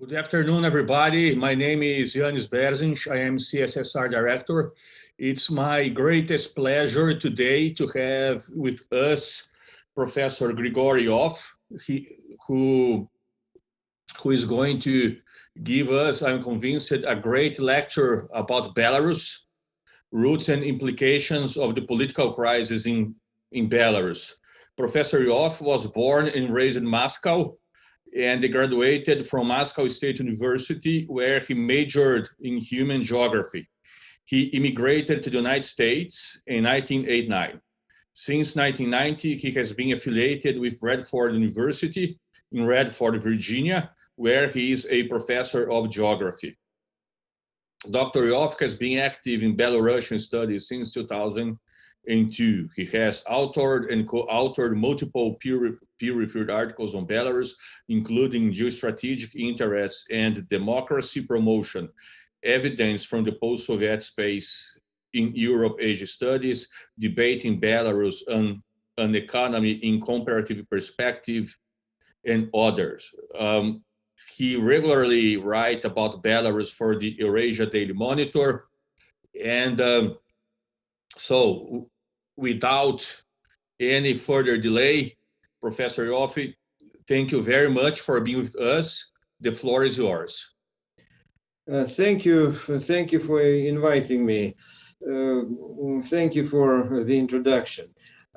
Good afternoon, everybody. My name is Yanis Berzinch. I am CSSR Director. It's my greatest pleasure today to have with us Professor Grigoryev, he, who, who is going to give us, I'm convinced, a great lecture about Belarus, roots and implications of the political crisis in Belarus. Professor Yov was born and raised in Moscow, and he graduated from Moscow State University, where he majored in human geography. He immigrated to the United States in 1989. Since 1990, he has been affiliated with Radford University in Radford, Virginia, where he is a professor of geography. Dr. Yov has been active in Belarusian studies since 2002. He has authored and co-authored multiple peer-reviewed articles on Belarus, including geostrategic interests and democracy promotion, evidence from the post-Soviet space in Europe-Asia studies, debating Belarus on an economy in comparative perspective, and others. He regularly writes about Belarus for the Eurasia Daily Monitor. And so without any further delay, Professor Yoffe, thank you very much for being with us. The floor is yours. Thank you for inviting me. Thank you for the introduction.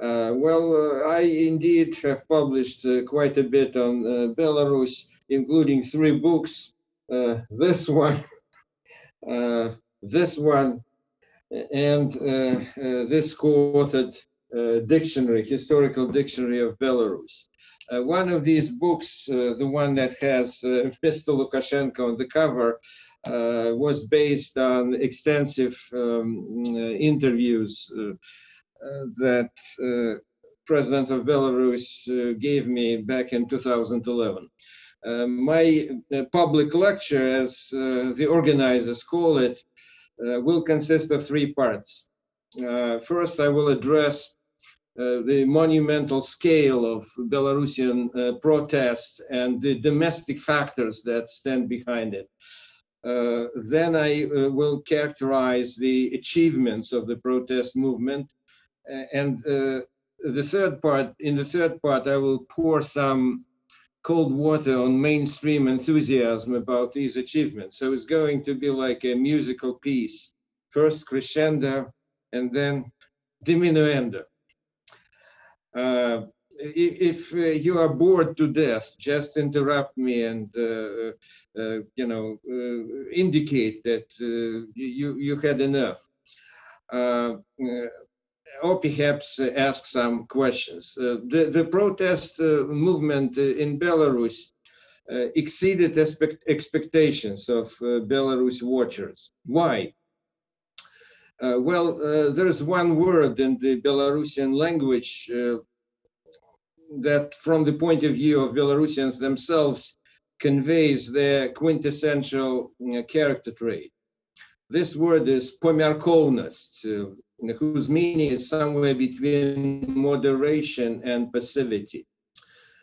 I indeed have published quite a bit on Belarus, including 3 books, this one, this one, and this co-authored historical dictionary of Belarus. One of these books, the one that has Mr. Lukashenka on the cover, was based on extensive interviews that President of Belarus gave me back in 2011. My public lecture, as the organizers call it, will consist of 3 parts. First, I will address the monumental scale of Belarusian protest and the domestic factors that stand behind it. Then I will characterize the achievements of the protest movement. And in the third part, I will pour some cold water on mainstream enthusiasm about these achievements. So it's going to be like a musical piece, first crescendo and then diminuendo. If you are bored to death, just interrupt me and indicate that you had enough. Or perhaps ask some questions. The protest movement in Belarus exceeded expectations of Belarus watchers. Why? There is one word in the Belarusian language that, from the point of view of Belarusians themselves, conveys their quintessential character trait. This word is pomerkovnost, whose meaning is somewhere between moderation and passivity.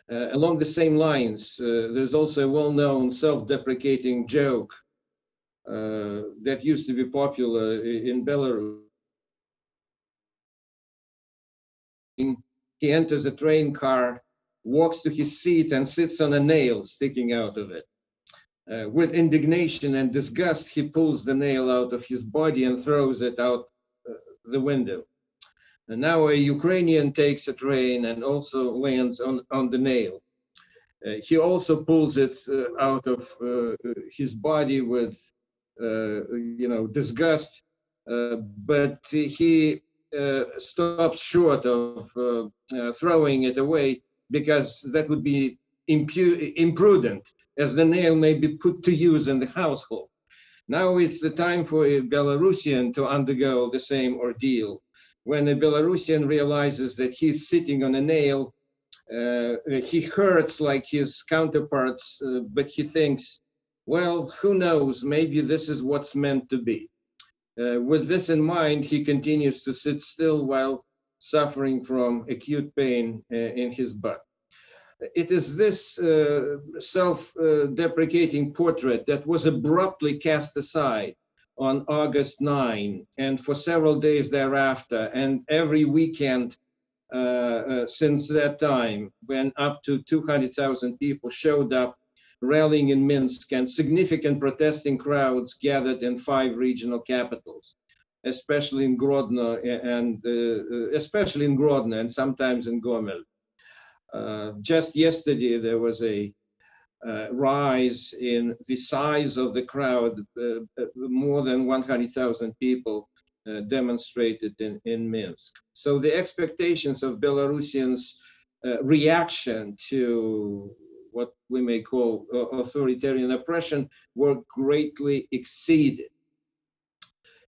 Along the same lines, there's also a well-known self-deprecating joke that used to be popular in Belarus. He enters a train car, walks to his seat, and sits on a nail sticking out of it. With indignation and disgust, he pulls the nail out of his body and throws it out the window. And now a Ukrainian takes a train and also lands on the nail. He also pulls it out of his body with, disgust, but he stops short of throwing it away because that would be imprudent, as the nail may be put to use in the household. Now it's the time for a Belarusian to undergo the same ordeal. When a Belarusian realizes that he's sitting on a nail, he hurts like his counterparts, but he thinks, well, who knows, maybe this is what's meant to be. With this in mind, he continues to sit still while suffering from acute pain in his butt. It is this self-deprecating portrait that was abruptly cast aside on August 9, and for several days thereafter, and every weekend since that time, when up to 200,000 people showed up rallying in Minsk, and significant protesting crowds gathered in 5 regional capitals, especially in Grodno and sometimes in Gomel. Just yesterday, there was a rise in the size of the crowd. More than 100,000 people demonstrated in Minsk. So the expectations of Belarusians' reaction to what we may call authoritarian oppression were greatly exceeded.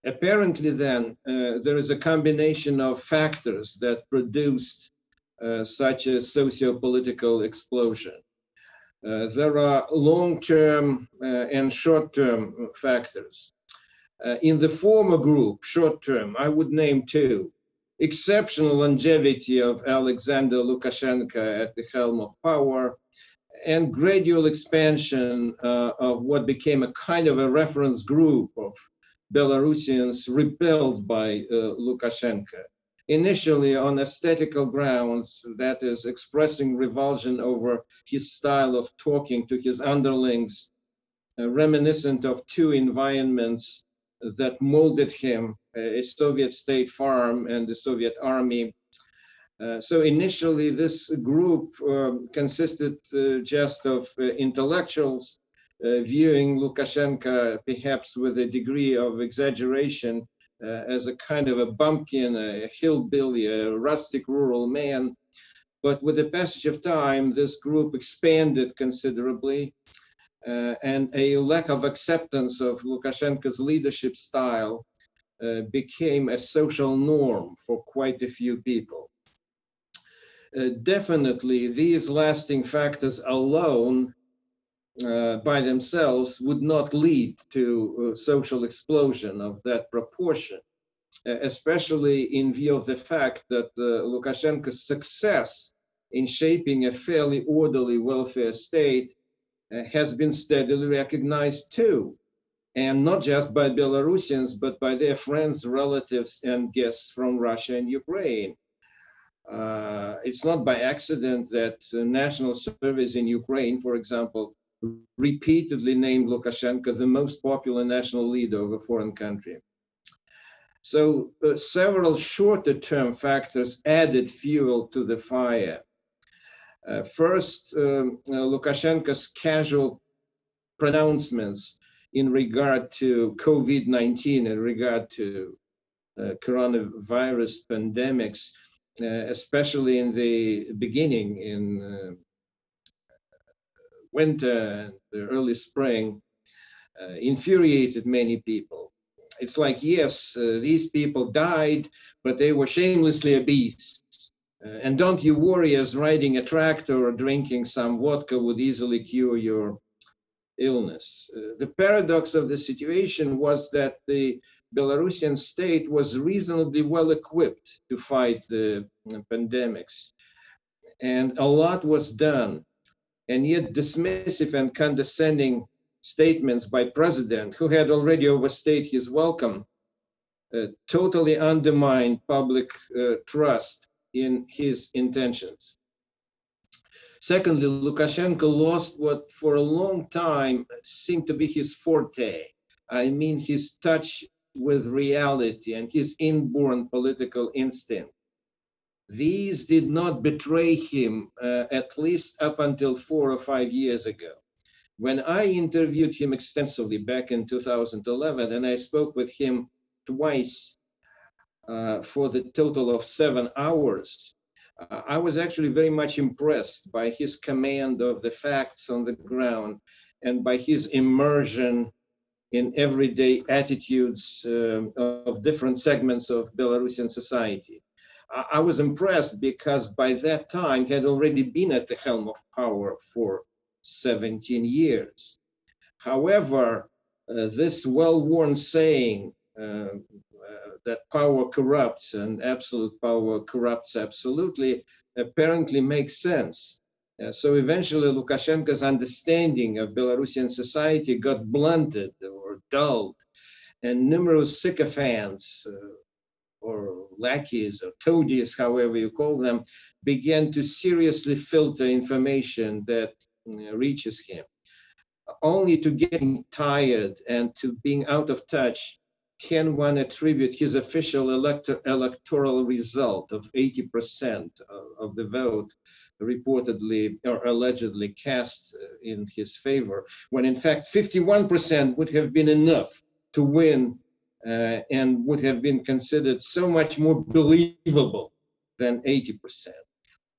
Apparently then, there is a combination of factors that produced such a socio-political explosion. There are long-term and short-term factors. In the former group, short-term, I would name 2. Exceptional longevity of Alexander Lukashenka at the helm of power, and gradual expansion of what became a kind of a reference group of Belarusians repelled by Lukashenka. Initially on aesthetical grounds, that is, expressing revulsion over his style of talking to his underlings, reminiscent of 2 environments that molded him, a Soviet state farm and the Soviet army. So initially this group consisted just of intellectuals viewing Lukashenka perhaps with a degree of exaggeration as a kind of a bumpkin, a hillbilly, a rustic rural man. But with the passage of time, this group expanded considerably, and a lack of acceptance of Lukashenko's leadership style became a social norm for quite a few people. Definitely, these lasting factors alone by themselves would not lead to social explosion of that proportion, especially in view of the fact that Lukashenko's success in shaping a fairly orderly welfare state has been steadily recognized too, and not just by Belarusians, but by their friends, relatives, and guests from Russia and Ukraine. It's not by accident that national surveys in Ukraine, for example, repeatedly named Lukashenko the most popular national leader of a foreign country. So several shorter term factors added fuel to the fire. First, Lukashenko's casual pronouncements in regard to COVID-19, in regard to coronavirus pandemics, especially in the beginning, in winter and the early spring, infuriated many people. It's like, yes, these people died, but they were shamelessly obese. And don't you worry, as riding a tractor or drinking some vodka would easily cure your illness. The paradox of the situation was that the Belarusian state was reasonably well equipped to fight the pandemics. And a lot was done. And yet dismissive and condescending statements by president, who had already overstayed his welcome, totally undermined public trust in his intentions. Secondly, Lukashenko lost what for a long time seemed to be his forte. I mean, his touch with reality and his inborn political instinct. These did not betray him, at least up until 4 or 5 years ago. When I interviewed him extensively back in 2011, and I spoke with him twice for the total of 7 hours, I was actually very much impressed by his command of the facts on the ground and by his immersion in everyday attitudes of different segments of Belarusian society. I was impressed because by that time he had already been at the helm of power for 17 years. However, this well-worn saying that power corrupts and absolute power corrupts absolutely apparently makes sense, So eventually Lukashenko's understanding of Belarusian society got blunted or dulled, and numerous sycophants or lackeys or toadies, however you call them, began to seriously filter information that reaches him. Only to getting tired and to being out of touch can one attribute his official electoral result of 80% of the vote reportedly or allegedly cast in his favor, when in fact 51% would have been enough to win and would have been considered so much more believable than 80%.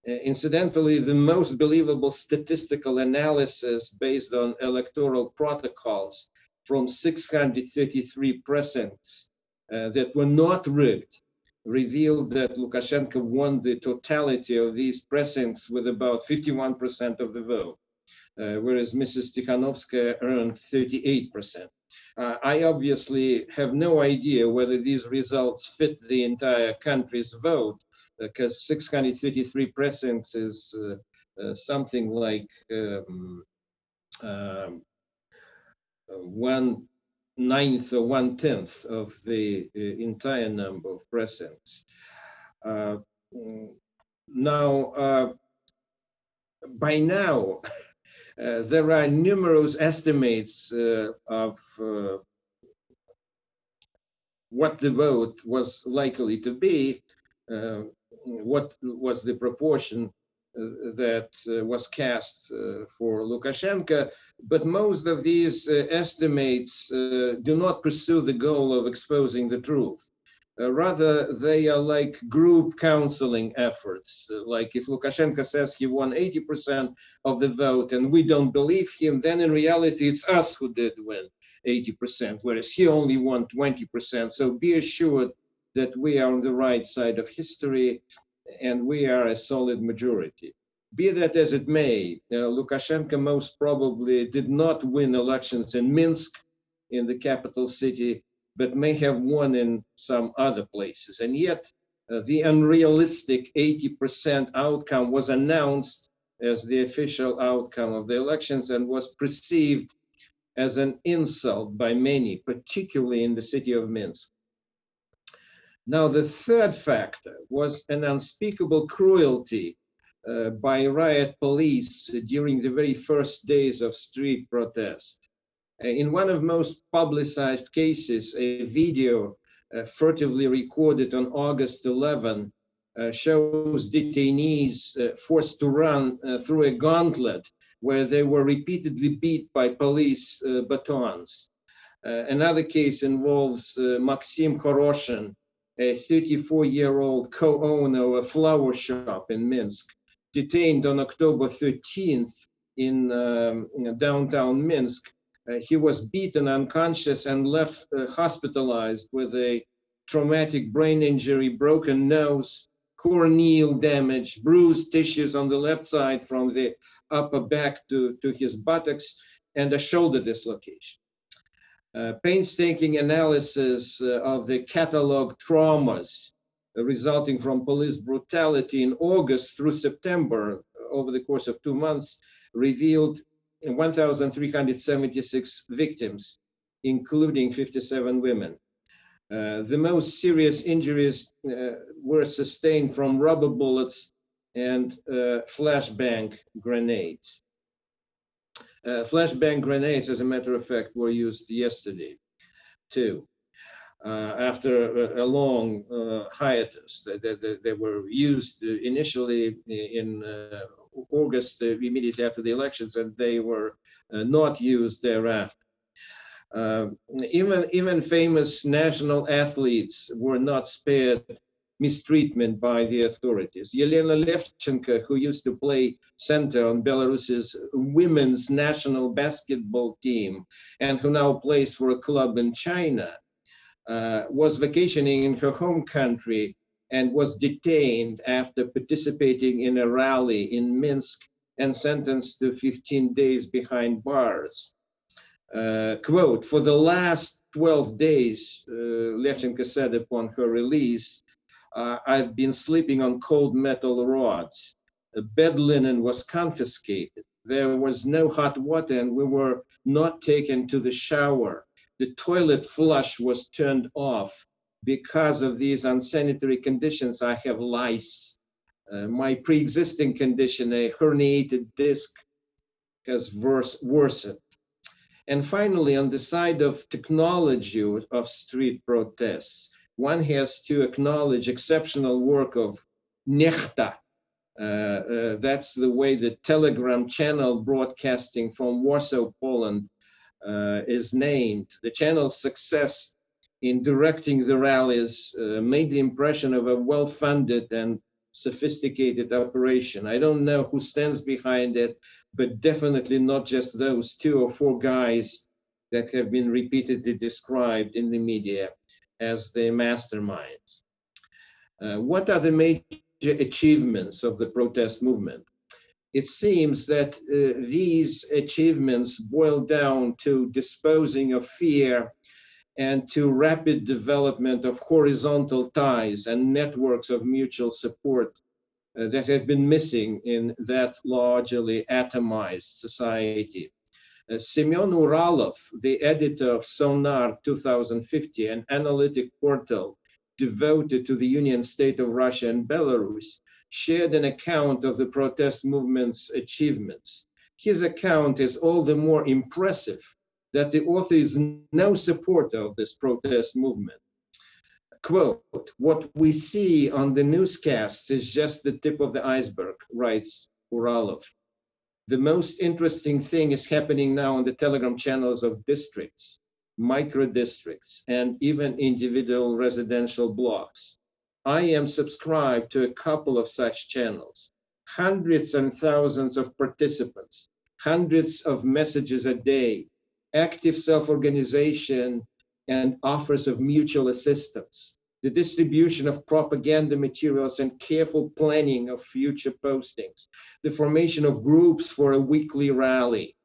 Incidentally, the most believable statistical analysis based on electoral protocols from 633 precincts that were not rigged revealed that Lukashenko won the totality of these precincts with about 51% of the vote, whereas Mrs. Tikhanovskaya earned 38%. I obviously have no idea whether these results fit the entire country's vote, because 633 precincts is something like 1/9 or 1/10 of the entire number of precincts. Now, by now, there are numerous estimates of what the vote was likely to be, what was the proportion that was cast for Lukashenko, but most of these estimates do not pursue the goal of exposing the truth. Rather, they are like group counseling efforts. Like if Lukashenko says he won 80% of the vote and we don't believe him, then in reality it's us who did win 80%, whereas he only won 20%. So be assured that we are on the right side of history and we are a solid majority. Be that as it may, Lukashenko most probably did not win elections in Minsk, in the capital city, but may have won in some other places. And yet the unrealistic 80% outcome was announced as the official outcome of the elections and was perceived as an insult by many, particularly in the city of Minsk. Now, the third factor was an unspeakable cruelty by riot police during the very first days of street protest. In one of most publicized cases, a video furtively recorded on August 11 shows detainees forced to run through a gauntlet where they were repeatedly beat by police batons. Another case involves Maxim Khoroshin, a 34-year-old co-owner of a flower shop in Minsk, detained on October 13th in downtown Minsk. He was beaten unconscious and left hospitalized with a traumatic brain injury, broken nose, corneal damage, bruised tissues on the left side from the upper back to his buttocks, and a shoulder dislocation. Painstaking analysis of the catalog traumas resulting from police brutality in August through September, over the course of 2 months, revealed 1,376 victims, including 57 women. The most serious injuries were sustained from rubber bullets and flashbang grenades. Flashbang grenades, as a matter of fact, were used yesterday, too. After a long hiatus, they were used initially in August, immediately after the elections, and they were not used thereafter. Even famous national athletes were not spared mistreatment by the authorities. Yelena Levchenko, who used to play center on Belarus's women's national basketball team and who now plays for a club in China, was vacationing in her home country and was detained after participating in a rally in Minsk and sentenced to 15 days behind bars. Quote, for the last 12 days, Levchenko said upon her release, I've been sleeping on cold metal rods. Bed linen was confiscated. There was no hot water, and we were not taken to the shower. The toilet flush was turned off. Because of these unsanitary conditions, I have lice. My pre-existing condition, a herniated disc, has worsened. And finally, on the side of technology of street protests, one has to acknowledge exceptional work of Nechta. That's the way the Telegram channel broadcasting from Warsaw, Poland is named. The channel's success in directing the rallies made the impression of a well-funded and sophisticated operation. I don't know who stands behind it, but definitely not just those 2 or 4 guys that have been repeatedly described in the media as the masterminds. What are the major achievements of the protest movement? It seems that these achievements boil down to disposing of fear and to rapid development of horizontal ties and networks of mutual support that have been missing in that largely atomized society. Semyon Uralov, the editor of Sonar 2050, an analytic portal devoted to the Union State of Russia and Belarus, shared an account of the protest movement's achievements. His account is all the more impressive that the author is no supporter of this protest movement. Quote, "What we see on the newscasts is just the tip of the iceberg," writes Uralov. "The most interesting thing is happening now on the Telegram channels of districts, micro districts, and even individual residential blocks. I am subscribed to a couple of such channels. Hundreds and thousands of participants, hundreds of messages a day, active self-organization, and offers of mutual assistance, the distribution of propaganda materials and careful planning of future postings, the formation of groups for a weekly rally.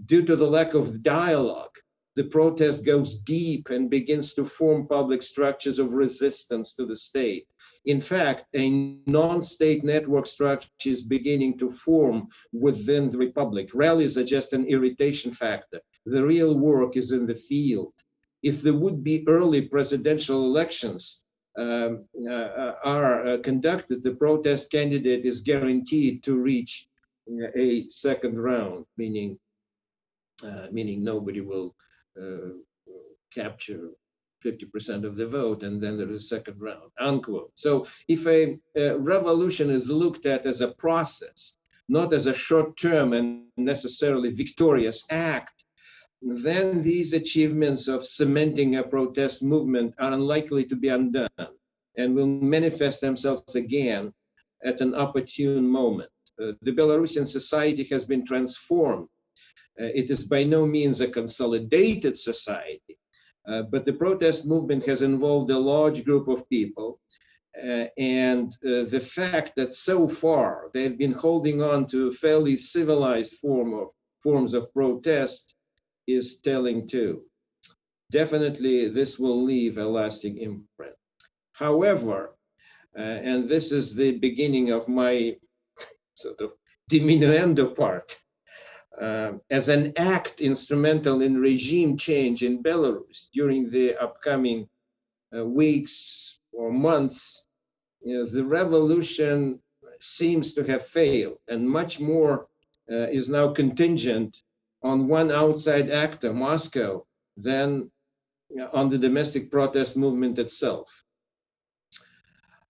Due to the lack of dialogue, the protest goes deep and begins to form public structures of resistance to the state. In fact, a non-state network structure is beginning to form within the republic. Rallies are just an irritation factor. The real work is in the field. If the would-be early presidential elections are conducted, the protest candidate is guaranteed to reach a second round, meaning nobody will capture 50% of the vote, and then there is a second round, unquote. So if a revolution is looked at as a process, not as a short-term and necessarily victorious act, then these achievements of cementing a protest movement are unlikely to be undone and will manifest themselves again at an opportune moment. The Belarusian society has been transformed. It is by no means a consolidated society, but the protest movement has involved a large group of people. And the fact that so far they've been holding on to fairly civilized forms of protest is telling too. Definitely, this will leave a lasting imprint. However, and this is the beginning of my sort of diminuendo part, as an act instrumental in regime change in Belarus during the upcoming weeks or months, the revolution seems to have failed, and much more is now contingent on one outside actor, Moscow, than on the domestic protest movement itself.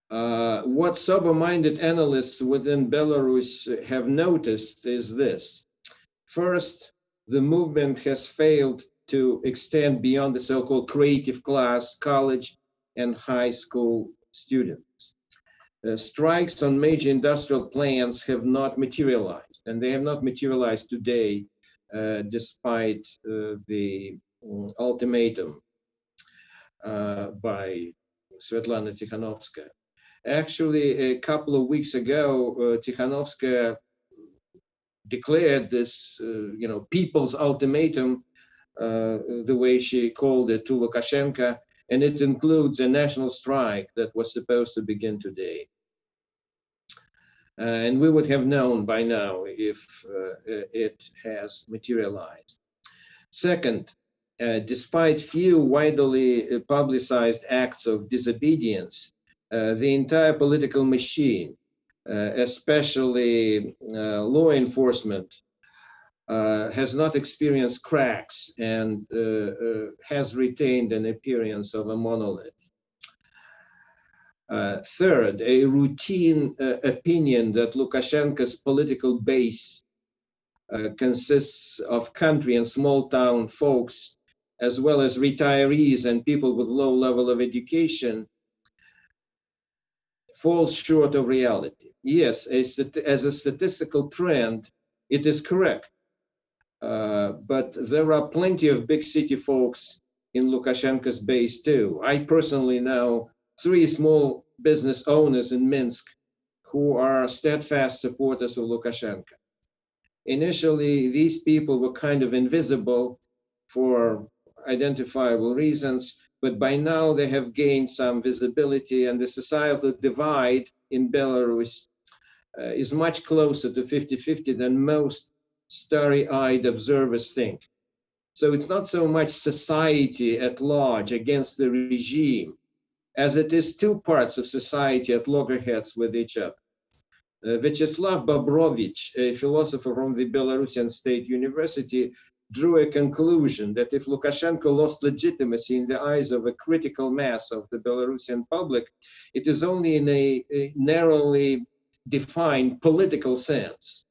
What sober-minded analysts within Belarus have noticed is this. First, the movement has failed to extend beyond the so-called creative class, college and high school students. Strikes on major industrial plants have not materialized, and they have not materialized today despite the ultimatum by Svetlana Tikhanovskaya. Actually, a couple of weeks ago, Tikhanovskaya declared this, people's ultimatum, the way she called it, to Lukashenka, and it includes a national strike that was supposed to begin today. And we would have known by now if it has materialized. Second, despite few widely publicized acts of disobedience, the entire political machine, especially law enforcement, has not experienced cracks and has retained an appearance of a monolith. Third, a routine opinion that Lukashenko's political base consists of country and small town folks, as well as retirees and people with low level of education, falls short of reality. Yes, as a statistical trend, it is correct. But there are plenty of big city folks in Lukashenko's base too. I personally know 3 small business owners in Minsk who are steadfast supporters of Lukashenko. Initially, these people were kind of invisible for identifiable reasons, but by now they have gained some visibility, and the societal divide in Belarus is much closer to 50-50 than most starry-eyed observers think. So it's not so much society at large against the regime as it is 2 parts of society at loggerheads with each other. Vyacheslav Bobrovich, a philosopher from the Belarusian State University, drew a conclusion that if Lukashenko lost legitimacy in the eyes of a critical mass of the Belarusian public, it is only in a narrowly defined political sense,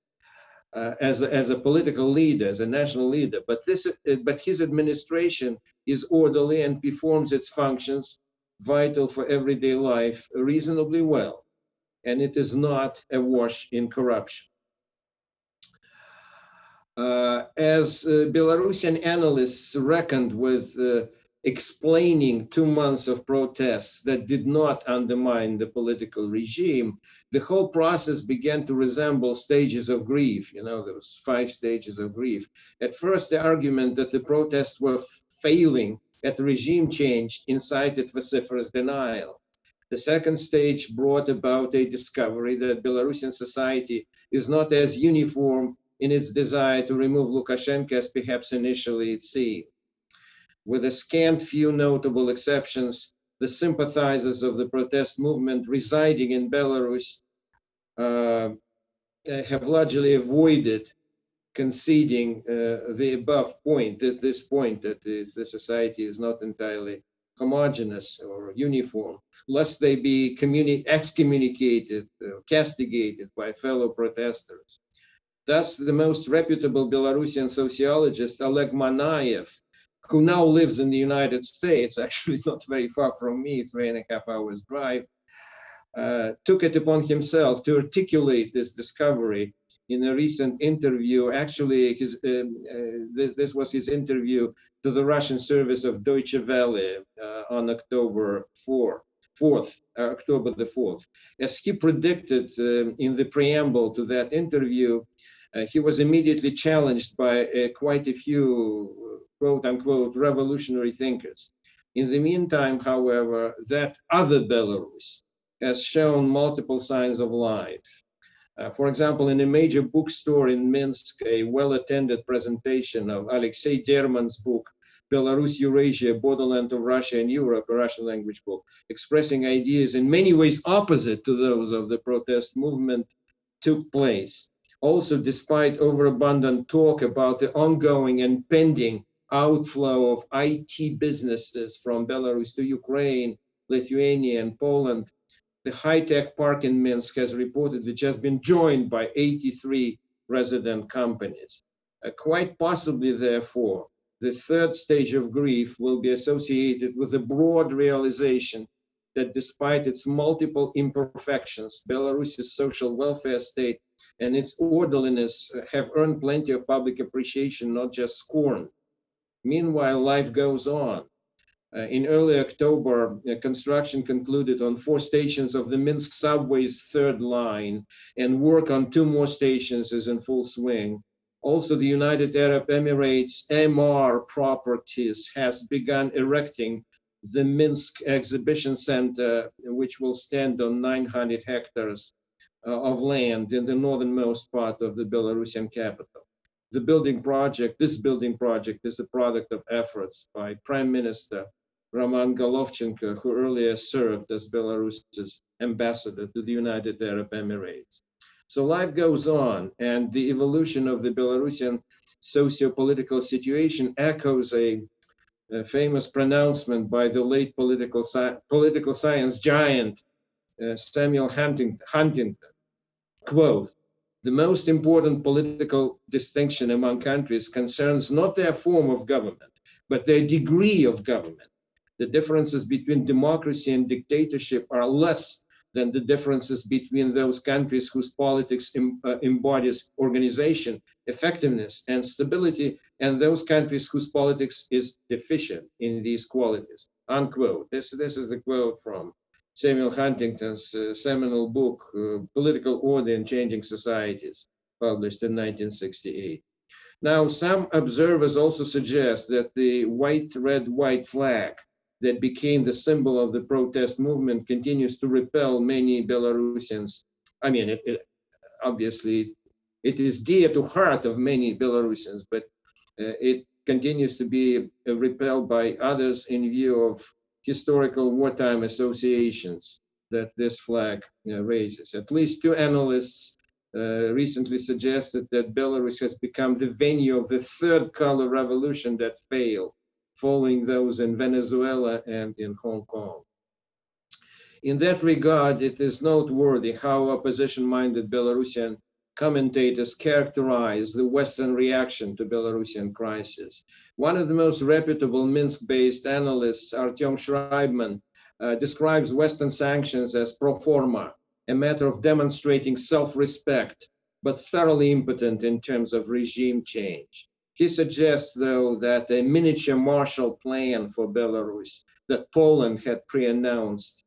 as a political leader, as a national leader. But his administration is orderly and performs its functions vital for everyday life reasonably well, and it is not awash in corruption. As Belarusian analysts reckoned with explaining 2 months of protests that did not undermine the political regime, the whole process began to resemble stages of grief. You know, there was 5 stages of grief. At first, the argument that the protests were failing at regime change incited vociferous denial. The second stage brought about a discovery that Belarusian society is not as uniform in its desire to remove Lukashenko as perhaps initially it seemed. With a scant few notable exceptions, the sympathizers of the protest movement residing in Belarus have largely avoided conceding the above point, this point that the society is not entirely homogeneous or uniform, lest they be excommunicated, castigated by fellow protesters. Thus, the most reputable Belarusian sociologist, Oleg Manaev, who now lives in the United States, actually not very far from me, 3.5 hours drive, took it upon himself to articulate this discovery in a recent interview. Actually, this was his interview to the Russian service of Deutsche Welle on October the 4th. As he predicted in the preamble to that interview, he was immediately challenged by quite a few quote-unquote revolutionary thinkers. In the meantime, however, that other Belarus has shown multiple signs of life. For example, in a major bookstore in Minsk, a well-attended presentation of Alexei Derman's book, Belarus, Eurasia, Borderland of Russia and Europe, a Russian language book, expressing ideas in many ways opposite to those of the protest movement, took place. Also, despite overabundant talk about the ongoing and pending outflow of IT businesses from Belarus to Ukraine, Lithuania, and Poland, the high-tech park in Minsk has reportedly just been joined by 83 resident companies. Quite possibly, therefore, the third stage of grief will be associated with a broad realization that despite its multiple imperfections, Belarus's social welfare state and its orderliness have earned plenty of public appreciation, not just scorn. Meanwhile, life goes on. In early October, construction concluded on 4 stations of the Minsk subway's 3rd line, and work on 2 more stations is in full swing. Also, the United Arab Emirates MR Properties has begun erecting the Minsk Exhibition Center, which will stand on 900 hectares of land in the northernmost part of the Belarusian capital. This building project is a product of efforts by Prime Minister Roman Golovchenko, who earlier served as Belarus's ambassador to the United Arab Emirates. So life goes on, and the evolution of the Belarusian socio-political situation echoes a famous pronouncement by the late political science giant Samuel Huntington. Quote, "The most important political distinction among countries concerns not their form of government, but their degree of government. The differences between democracy and dictatorship are less than the differences between those countries whose politics embodies organization, effectiveness, and stability, and those countries whose politics is deficient in these qualities." Unquote. This is the quote from Samuel Huntington's seminal book, Political Order in Changing Societies, published in 1968. Now, some observers also suggest that the white, red, white flag that became the symbol of the protest movement continues to repel many Belarusians. I mean, obviously, it is dear to heart of many Belarusians, but it continues to be repelled by others in view of historical wartime associations that this flag raises. At least two analysts recently suggested that Belarus has become the venue of the third color revolution that failed, following those in Venezuela and in Hong Kong. In that regard, it is noteworthy how opposition-minded Belarusian commentators characterize the Western reaction to Belarusian crisis. One of the most reputable Minsk-based analysts, Artyom Schreibman, describes Western sanctions as pro forma, a matter of demonstrating self-respect, but thoroughly impotent in terms of regime change. He suggests, though, that a miniature Marshall Plan for Belarus that Poland had pre-announced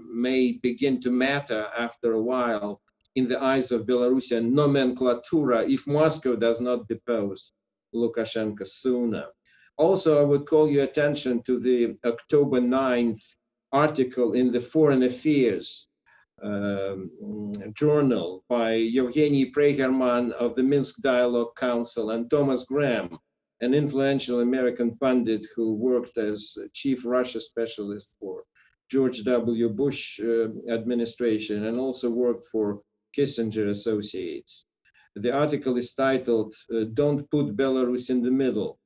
may begin to matter after a while in the eyes of Belarusian nomenclatura if Moscow does not depose Lukashenko sooner. Also, I would call your attention to the October 9th article in the Foreign Affairs journal by Yevgeny Pregerman of the Minsk Dialogue Council and Thomas Graham, an influential American pundit who worked as chief Russia specialist for George W. Bush administration and also worked for Kissinger Associates. The article is titled, "Don't Put Belarus in the Middle."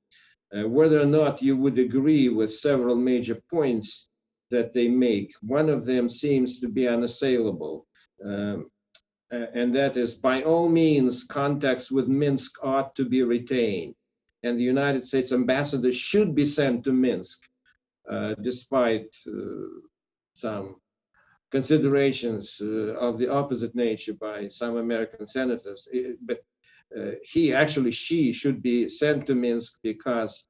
Whether or not you would agree with several major points that they make, one of them seems to be unassailable, and that is, by all means, contacts with Minsk ought to be retained, and the United States ambassador should be sent to Minsk, despite some considerations of the opposite nature by some American senators. But she should be sent to Minsk because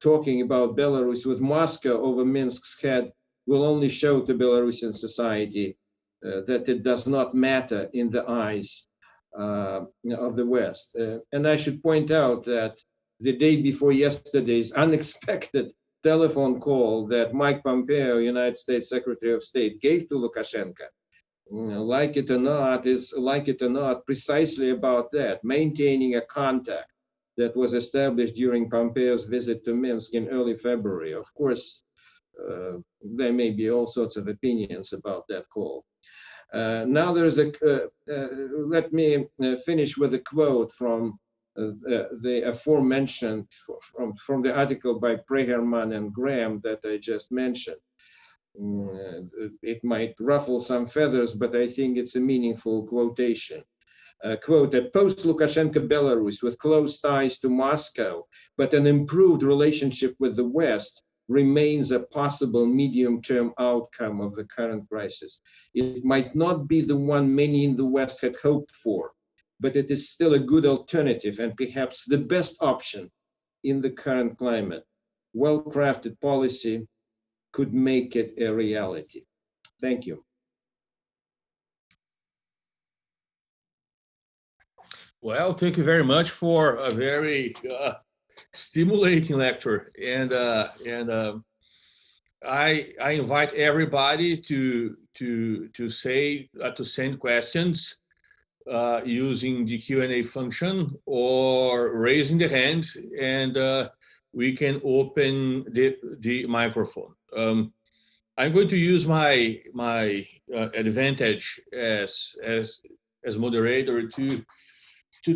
talking about Belarus with Moscow over Minsk's head will only show to Belarusian society that it does not matter in the eyes of the West. And I should point out that the day before yesterday's unexpected telephone call that Mike Pompeo, United States Secretary of State, gave to Lukashenko, like it or not, precisely about that, maintaining a contact that was established during Pompeo's visit to Minsk in early February. Of course, there may be all sorts of opinions about that call. Now there's let me finish with a quote from the aforementioned, from the article by Pregerman and Graham that I just mentioned. It might ruffle some feathers, but I think it's a meaningful quotation. Quote, "A post-Lukashenko Belarus with close ties to Moscow, but an improved relationship with the West remains a possible medium-term outcome of the current crisis. It might not be the one many in the West had hoped for, but it is still a good alternative and perhaps the best option in the current climate. Well-crafted policy could make it a reality." Thank you. Well, thank you very much for a very stimulating lecture, and I invite everybody to send questions using the Q&A function or raising the hand, and we can open the microphone. I'm going to use my advantage as moderator to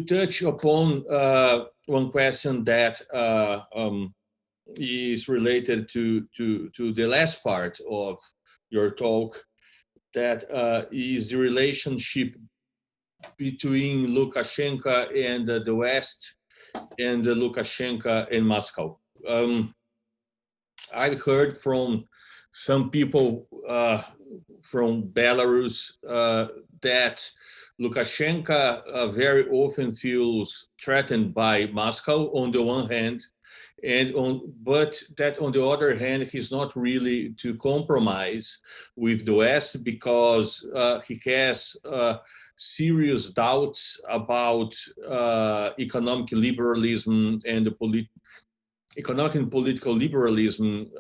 touch upon one question that is related to the last part of your talk, that is the relationship between Lukashenka and the West, and Lukashenka and Moscow. I've heard from some people from Belarus that Lukashenka very often feels threatened by Moscow on the one hand, but that on the other hand, he's not really to compromise with the West, because he has serious doubts about economic liberalism and the economic and political liberalism,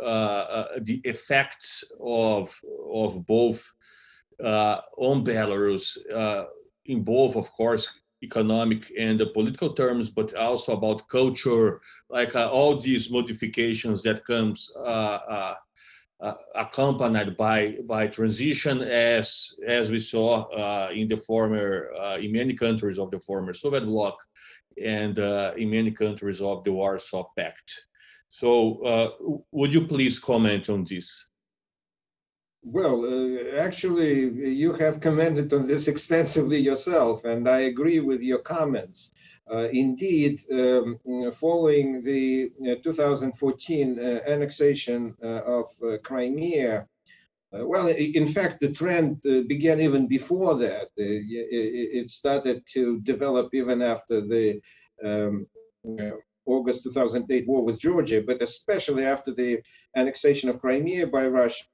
the effects of both on Belarus, in both, of course, economic and political terms, but also about culture, like all these modifications that comes accompanied by transition, as we saw in the former, in many countries of the former Soviet bloc, and in many countries of the Warsaw Pact. So would you please comment on this? Well, actually, you have commented on this extensively yourself, and I agree with your comments. Indeed, following the 2014 annexation of Crimea, well, in fact, the trend began even before that. It started to develop even after the August 2008 war with Georgia, but especially after the annexation of Crimea by Russia.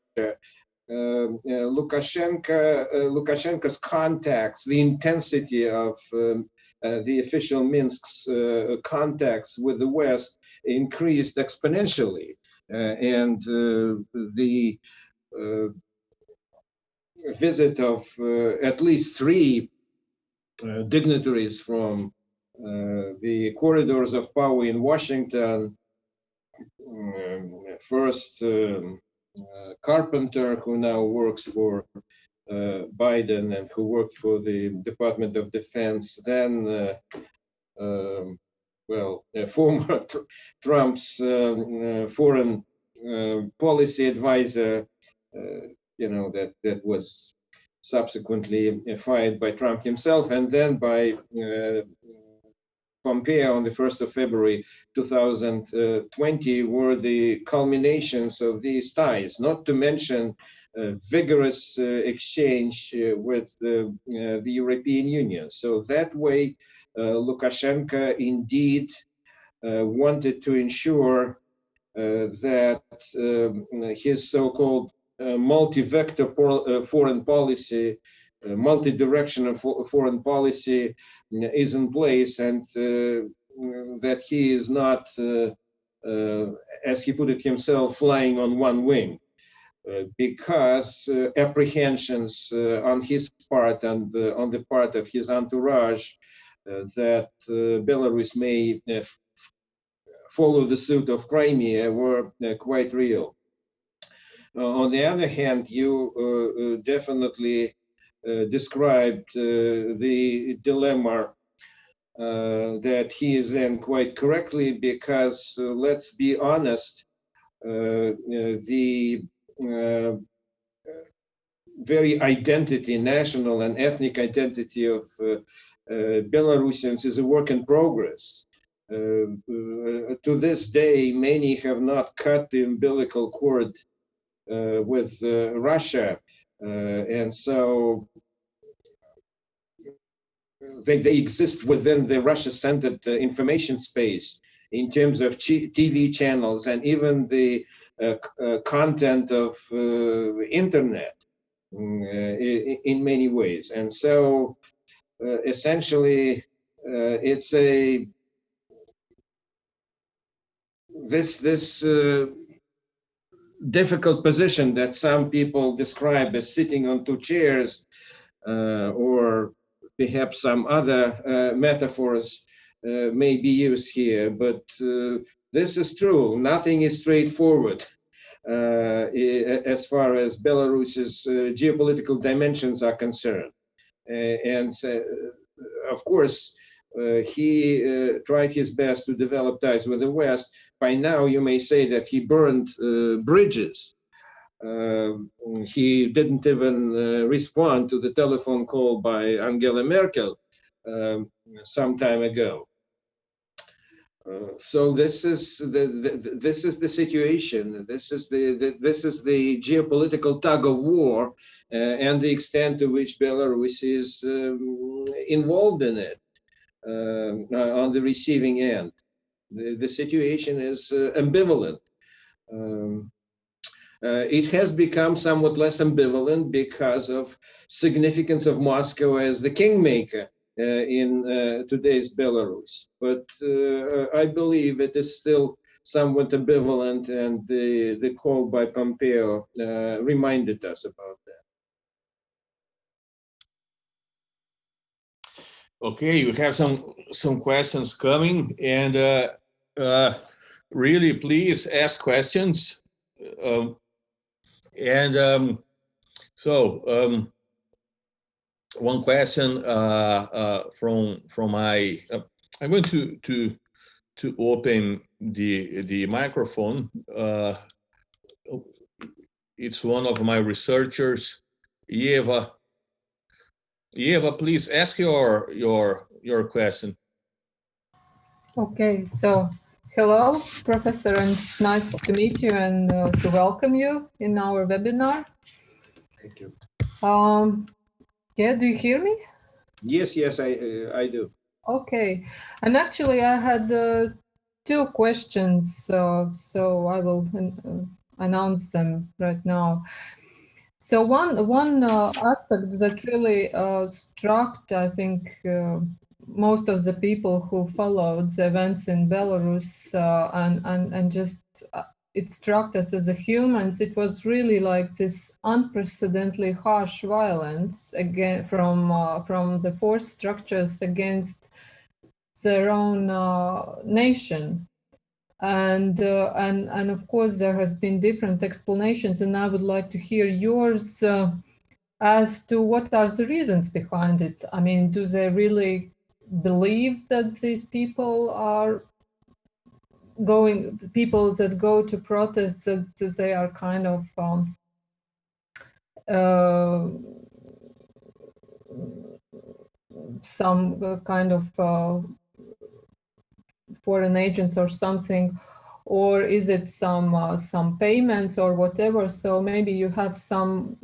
Lukashenko's contacts, the intensity of the official Minsk's contacts with the West increased exponentially, and the visit of at least three dignitaries from the corridors of power in Washington, first Carpenter, who now works for Biden and who worked for the Department of Defense, then former Trump's foreign policy advisor, that was subsequently fired by Trump himself, and then by Pompeo on the 1st of February 2020 were the culminations of these ties, not to mention vigorous exchange with the European Union. So that way, Lukashenko indeed wanted to ensure that his so-called multi-vector foreign policy, multi-directional foreign policy is in place, and that he is not, as he put it himself, flying on one wing, because apprehensions on his part and on the part of his entourage that Belarus may follow the suit of Crimea were quite real. On the other hand, you definitely described the dilemma that he is in quite correctly, because let's be honest, the very identity, national and ethnic identity of Belarusians is a work in progress. To this day, many have not cut the umbilical cord with Russia, and so they exist within the Russia-centered information space in terms of TV channels and even the content of internet in many ways. And so essentially it's this difficult position that some people describe as sitting on two chairs, or perhaps some other metaphors may be used here, but this is true. Nothing is straightforward as far as Belarus's geopolitical dimensions are concerned. And of course, he tried his best to develop ties with the West. By now, you may say that he burned bridges. He didn't even respond to the telephone call by Angela Merkel some time ago. So this is the situation. This is the geopolitical tug of war, and the extent to which Belarus is involved in it on the receiving end. The situation is ambivalent. It has become somewhat less ambivalent because of significance of Moscow as the kingmaker in today's Belarus. But I believe it is still somewhat ambivalent, and the call by Pompeo reminded us about that. Okay, we have some questions coming, and really, please ask questions. One question from my. I'm going to open the microphone. It's one of my researchers, Eva. Eva, please ask your question. Okay, so hello, Professor, and it's nice to meet you and to welcome you in our webinar. Thank you. Yeah, do you hear me? Yes, I do. Okay, and actually I had two questions, so I will announce them right now. So one aspect that really struck, I think, most of the people who followed the events in Belarus and just it struck us as a humans. It was really like this unprecedentedly harsh violence again from the force structures against their own nation. And of course there has been different explanations, and I would like to hear yours as to what are the reasons behind it. I mean, do they really believe that these people are people that go to protest, that they are kind of some kind of foreign agents or something, or is it some payments or whatever? So maybe you have some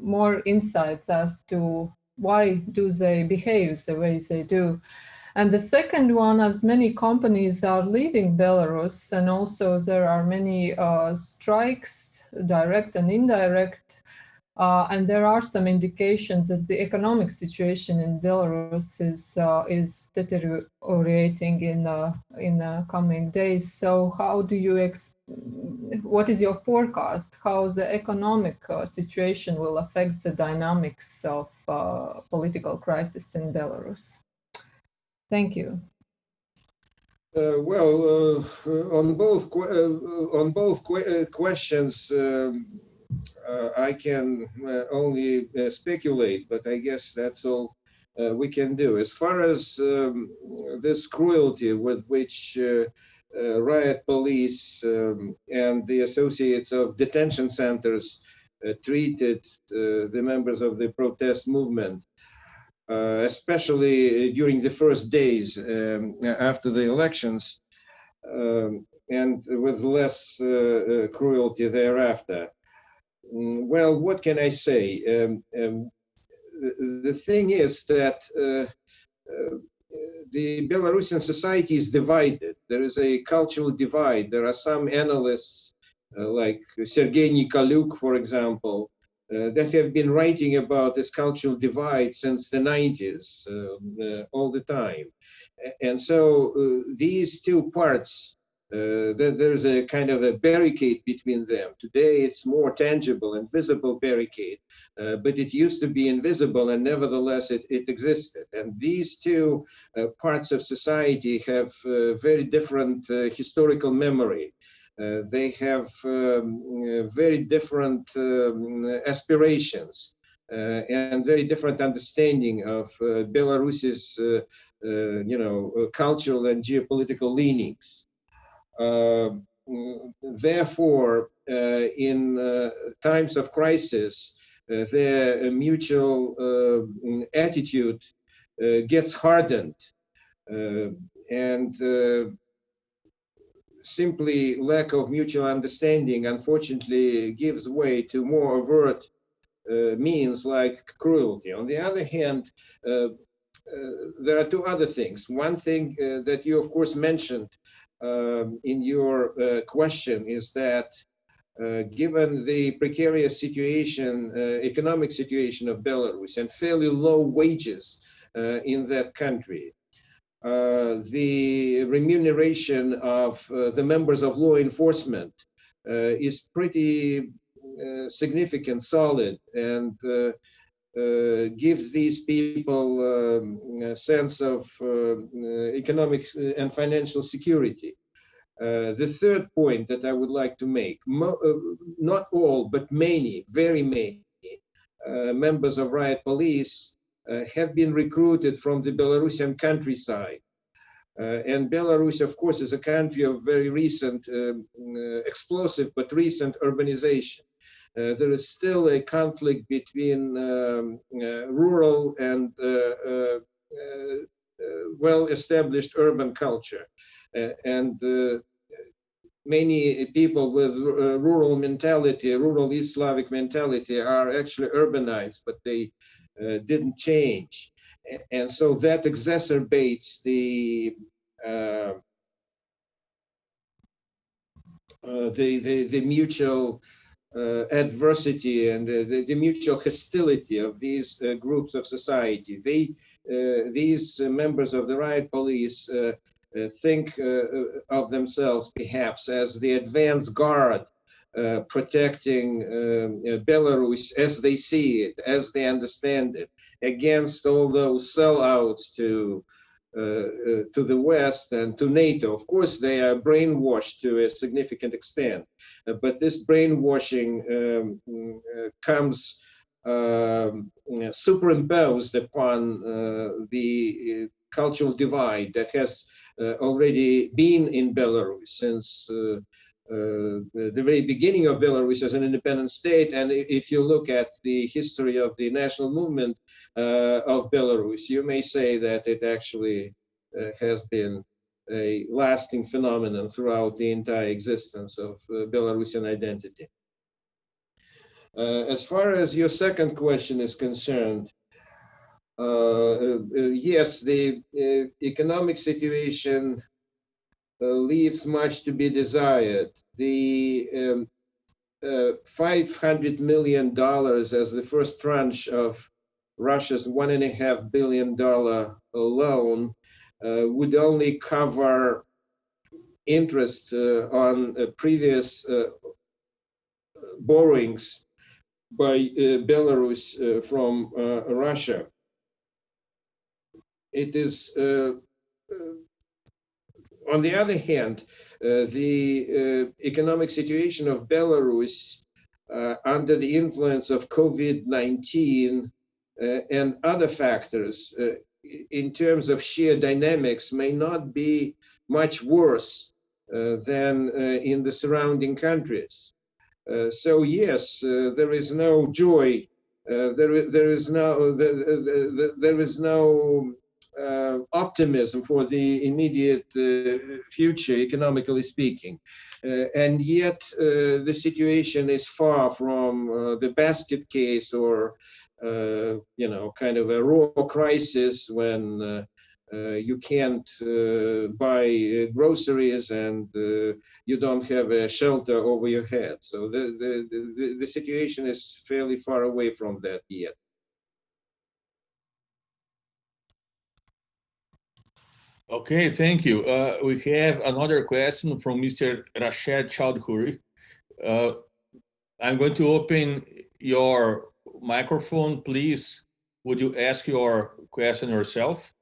more insights as to why do they behave the way they do. And the second one, as many companies are leaving Belarus, and also there are many strikes, direct and indirect, and there are some indications that the economic situation in Belarus is deteriorating in coming days. So, how do you what is your forecast? How the economic situation will affect the dynamics of political crisis in Belarus? Thank you. On both questions, I can only speculate, but I guess that's all we can do. As far as this cruelty with which riot police and the associates of detention centers treated the members of the protest movement, especially during the first days after the elections, and with less cruelty thereafter. Well, what can I say? The thing is that the Belarusian society is divided. There is a cultural divide. There are some analysts like Sergei Nikoluk, for example, that have been writing about this cultural divide since the 90s, all the time. And so these two parts There's a kind of a barricade between them. Today, it's more tangible and visible barricade, but it used to be invisible, and nevertheless, it existed. And these two parts of society have very different historical memory. They have very different aspirations and very different understanding of Belarus's, cultural and geopolitical leanings. Therefore, in times of crisis, their mutual attitude gets hardened, and simply lack of mutual understanding, unfortunately, gives way to more overt means like cruelty. On the other hand, there are two other things. One thing that you, of course, mentioned in your question is that given the precarious situation, economic situation of Belarus and fairly low wages in that country, the remuneration of the members of law enforcement is pretty significant, solid, and gives these people a sense of economic and financial security. The third point that I would like to make, not all, but many, very many members of riot police have been recruited from the Belarusian countryside. And Belarus, of course, is a country of very recent, explosive, but recent urbanization. There is still a conflict between rural and well-established urban culture. And many people with rural mentality, rural East Slavic mentality, are actually urbanites, but they didn't change. And so that exacerbates the mutual adversity and the mutual hostility of these groups of society. These members of the riot police think of themselves perhaps as the advance guard protecting Belarus as they see it, as they understand it, against all those sellouts to the West and to NATO. Of course, they are brainwashed to a significant extent, but this brainwashing comes superimposed upon the cultural divide that has already been in Belarus since the very beginning of Belarus as an independent state. And if you look at the history of the national movement of Belarus, you may say that it actually has been a lasting phenomenon throughout the entire existence of Belarusian identity. As far as your second question is concerned, yes, the economic situation leaves much to be desired. The $500 million as the first tranche of Russia's $1.5 billion loan would only cover interest on previous borrowings by Belarus from Russia. It is, on the other hand, the economic situation of Belarus under the influence of COVID-19 and other factors in terms of sheer dynamics may not be much worse than in the surrounding countries. So yes, there is no joy. There is no optimism for the immediate future, economically speaking. And yet the situation is far from the basket case or, kind of a raw crisis when you can't buy groceries and you don't have a shelter over your head. So the situation is fairly far away from that yet. Okay, thank you. We have another question from Mr. Rashad Chowdhury. Uh, I'm going to open your microphone. Please, would you ask your question yourself?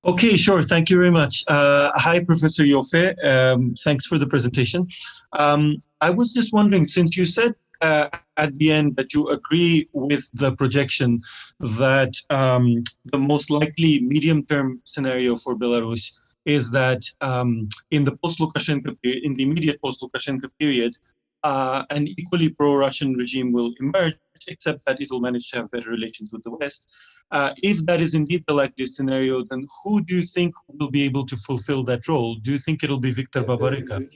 Okay, sure. Thank you very much. Hi, Professor Yofe. Thanks for the presentation. I was just wondering, since you said at the end that you agree with the projection that the most likely medium-term scenario for Belarus is that in the post-Lukashenka period, in the immediate post-Lukashenka period, an equally pro-Russian regime will emerge, except that it will manage to have better relations with the West. If that is indeed the likely scenario, then who do you think will be able to fulfill that role? Do you think it'll be Viktor Babarika?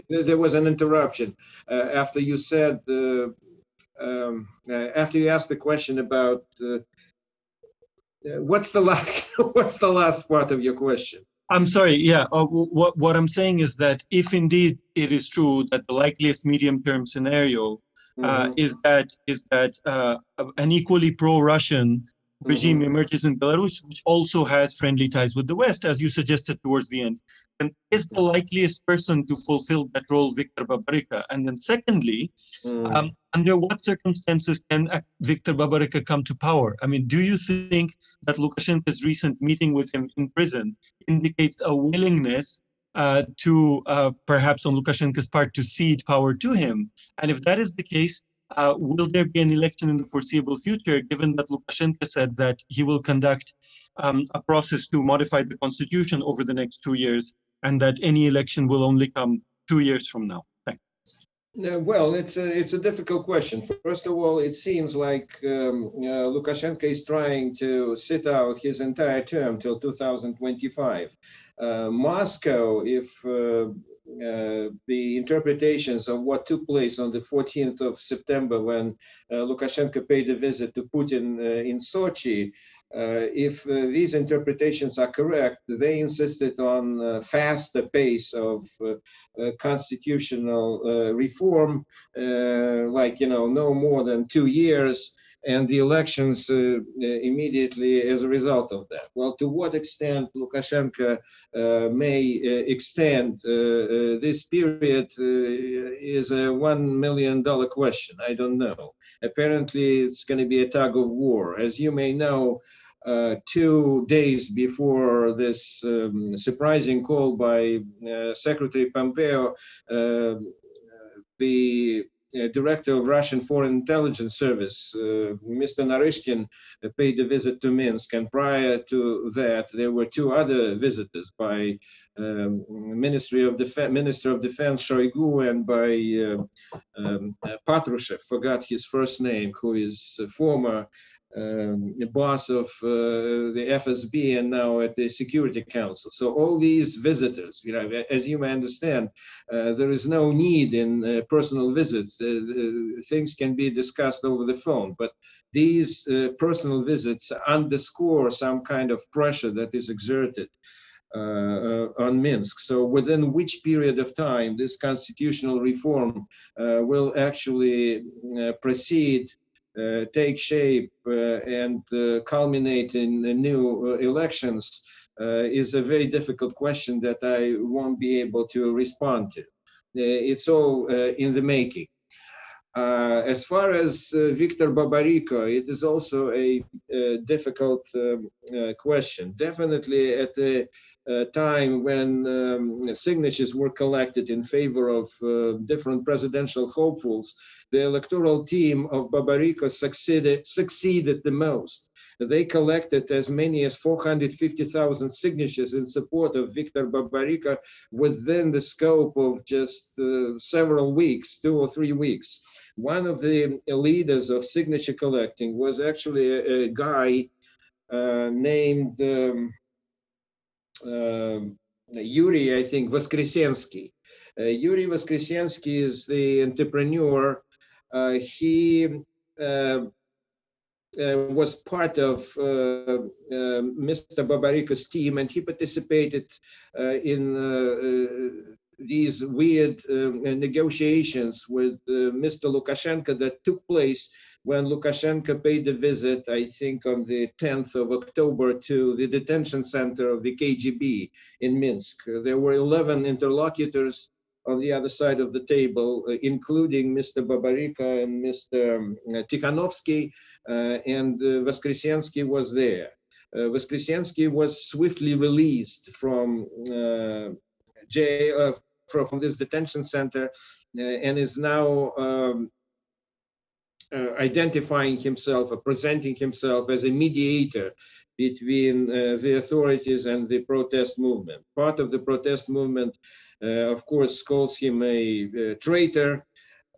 There was an interruption after you said, after you asked the question about what's the last part of your question? I'm sorry. Yeah. What I'm saying is that if indeed it is true that the likeliest medium-term scenario is that an equally pro-Russian regime emerges in Belarus, which also has friendly ties with the West, as you suggested towards the end, then is the likeliest person to fulfill that role Viktor Babarika? And then secondly, under what circumstances can Viktor Babarika come to power? I mean, do you think that Lukashenko's recent meeting with him in prison indicates a willingness to perhaps on Lukashenko's part to cede power to him? And if that is the case, will there be an election in the foreseeable future, given that Lukashenko said that he will conduct a process to modify the constitution over the next 2 years, and that any election will only come 2 years from now? Thanks. Well, it's a difficult question. First of all, it seems like Lukashenko is trying to sit out his entire term till 2025. Moscow, if the interpretations of what took place on the 14th of September when Lukashenko paid a visit to Putin in Sochi, if these interpretations are correct, they insisted on a faster pace of constitutional reform, like, no more than 2 years, and the elections immediately as a result of that. Well, to what extent Lukashenko may extend this period is a $1 million question. I don't know. Apparently, it's going to be a tug of war. As you may know, 2 days before this surprising call by Secretary Pompeo, the director of Russian Foreign Intelligence Service, Mr. Naryshkin, paid a visit to Minsk, and prior to that, there were 2 other visitors by Minister of Defense Shoigu and by Patrushev, forgot his first name, who is a former boss of the FSB and now at the Security Council. So all these visitors, as you may understand, there is no need in personal visits. Things can be discussed over the phone, but these personal visits underscore some kind of pressure that is exerted on Minsk. So within which period of time this constitutional reform will actually proceed, take shape, and culminate in new elections is a very difficult question that I won't be able to respond to. It's all in the making. As far as Viktor Babarika, it is also a difficult question. Definitely at the time when signatures were collected in favor of different presidential hopefuls, the electoral team of Babarika succeeded the most. They collected as many as 450,000 signatures in support of Viktor Babarika within the scope of just several weeks, 2 or 3 weeks. One of the leaders of signature collecting was actually a guy named Yuri, I think, Voskresensky. Yuri Voskresensky is the entrepreneur. He was part of Mr. Babarika's team, and he participated in these weird negotiations with Mr. Lukashenko that took place when Lukashenko paid a visit, I think on the 10th of October, to the detention center of the KGB in Minsk. There were 11 interlocutors on the other side of the table, including Mr. Babarika and Mr. Tikhanovsky, and Voskresensky was there. Voskresensky was swiftly released from jail, from this detention center, and is now identifying himself or presenting himself as a mediator between the authorities and the protest movement. Part of the protest movement, of course, calls him a traitor,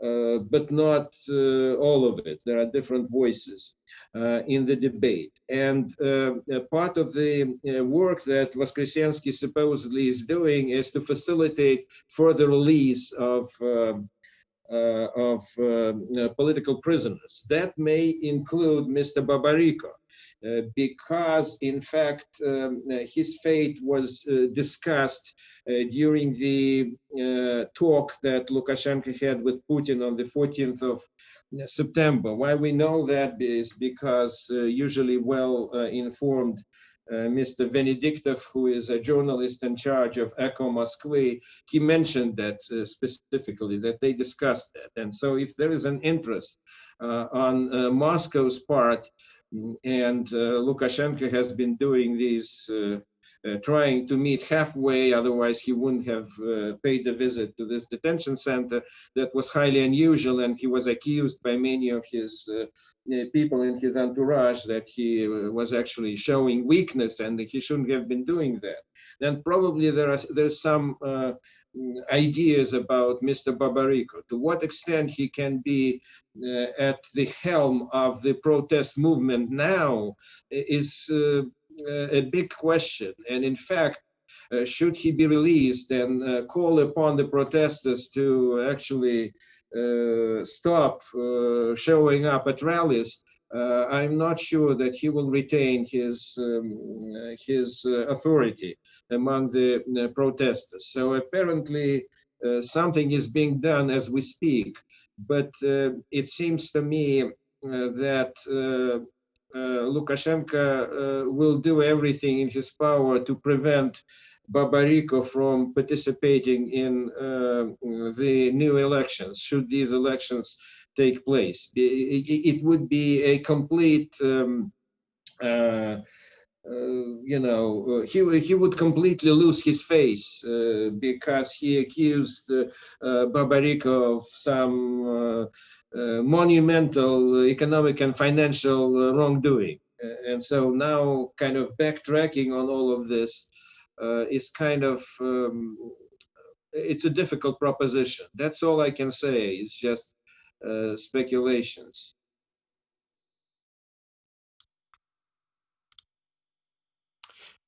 but not all of it. There are different voices in the debate. And part of the work that Voskresensky supposedly is doing is to facilitate further release of political prisoners. That may include Mr. Babariko, because in fact his fate was discussed during the talk that Lukashenko had with Putin on the 14th of September. Why we know that is because usually well-informed Mr. Venediktov, who is a journalist in charge of Echo Moskvy, he mentioned that specifically, that they discussed that. And so if there is an interest on Moscow's part, and Lukashenko has been doing these, trying to meet halfway, otherwise he wouldn't have paid a visit to this detention center. That was highly unusual, and he was accused by many of his people in his entourage that he was actually showing weakness and that he shouldn't have been doing that. Then probably there's some ideas about Mr. Babariko, to what extent he can be at the helm of the protest movement now is a big question. And in fact, should he be released and call upon the protesters to actually stop showing up at rallies, I'm not sure that he will retain his authority among the protesters. So apparently something is being done as we speak, but it seems to me that Lukashenko will do everything in his power to prevent Babariko from participating in the new elections, should these elections take place. It would be a complete, he would completely lose his face because he accused Babariko of some monumental economic and financial wrongdoing. And so now kind of backtracking on all of this is kind of, it's a difficult proposition. That's all I can say. It's just speculations.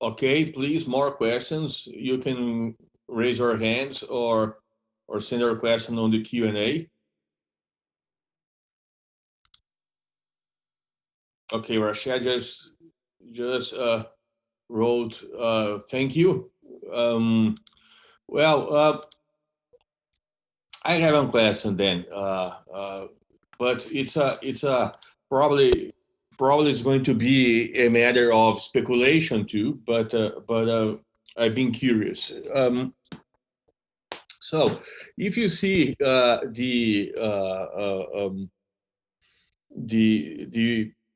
Okay, please, more questions. You can raise your hands or send your question on the Q&A. Okay, Rashad just wrote, thank you. Well, I have one question then, but it's probably it's going to be a matter of speculation too. But I've been curious. So, if you see the